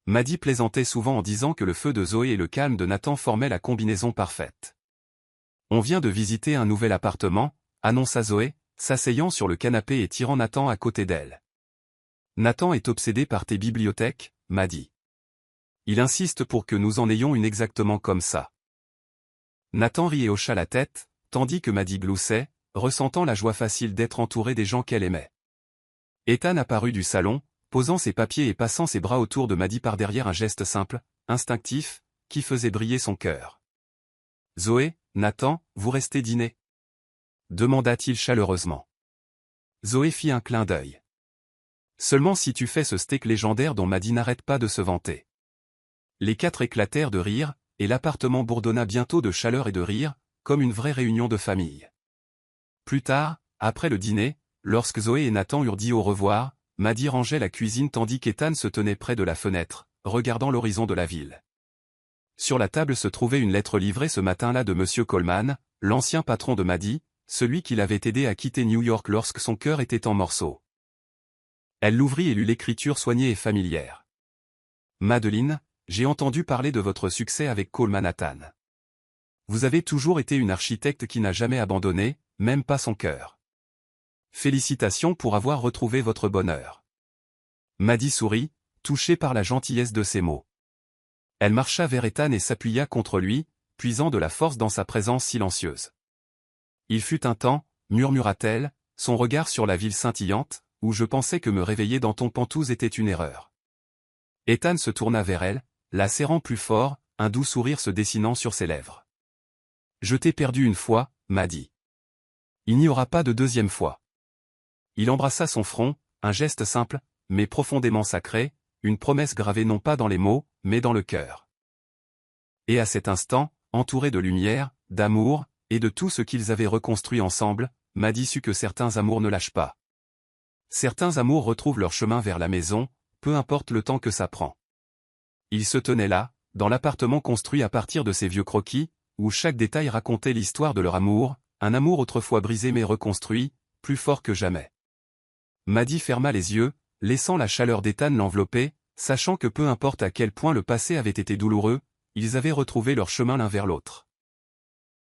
Maddie plaisantait souvent en disant que le feu de Zoé et le calme de Nathan formaient la combinaison parfaite. « On vient de visiter un nouvel appartement » annonça Zoé, s'asseyant sur le canapé et tirant Nathan à côté d'elle. « Nathan est obsédé par tes bibliothèques, Maddie. Il insiste pour que nous en ayons une exactement comme ça. » Nathan rit et hocha la tête, tandis que Maddie gloussait, ressentant la joie facile d'être entourée des gens qu'elle aimait. Ethan apparut du salon, posant ses papiers et passant ses bras autour de Maddie par derrière, un geste simple, instinctif, qui faisait briller son cœur. « Zoé, Nathan, vous restez dîner ?» demanda-t-il chaleureusement. Zoé fit un clin d'œil. « Seulement si tu fais ce steak légendaire dont Maddie n'arrête pas de se vanter. » Les quatre éclatèrent de rire, et l'appartement bourdonna bientôt de chaleur et de rire, comme une vraie réunion de famille. Plus tard, après le dîner, lorsque Zoé et Nathan eurent dit au revoir, Maddie rangeait la cuisine tandis qu'Ethan se tenait près de la fenêtre, regardant l'horizon de la ville. Sur la table se trouvait une lettre livrée ce matin-là de M. Coleman, l'ancien patron de Maddie, celui qui l'avait aidé à quitter New York lorsque son cœur était en morceaux. Elle l'ouvrit et lut l'écriture soignée et familière. « Madeleine, j'ai entendu parler de votre succès avec Cole Manhattan. Vous avez toujours été une architecte qui n'a jamais abandonné, même pas son cœur. Félicitations pour avoir retrouvé votre bonheur. » Maddie sourit, touchée par la gentillesse de ces mots. Elle marcha vers Ethan et s'appuya contre lui, puisant de la force dans sa présence silencieuse. « Il fut un temps, » murmura-t-elle, son regard sur la ville scintillante, « où je pensais que me réveiller dans ton pantouse était une erreur. » Ethan se tourna vers elle, la serrant plus fort, un doux sourire se dessinant sur ses lèvres. « Je t'ai perdu une fois, Maddie. Il n'y aura pas de deuxième fois. » Il embrassa son front, un geste simple, mais profondément sacré, une promesse gravée non pas dans les mots, mais dans le cœur. Et à cet instant, entourés de lumière, d'amour, et de tout ce qu'ils avaient reconstruit ensemble, Maddy sut que certains amours ne lâchent pas. Certains amours retrouvent leur chemin vers la maison, peu importe le temps que ça prend. Ils se tenaient là, dans l'appartement construit à partir de ces vieux croquis, où chaque détail racontait l'histoire de leur amour, un amour autrefois brisé mais reconstruit, plus fort que jamais. Maddy ferma les yeux, laissant la chaleur d'Ethan l'envelopper, sachant que peu importe à quel point le passé avait été douloureux, ils avaient retrouvé leur chemin l'un vers l'autre.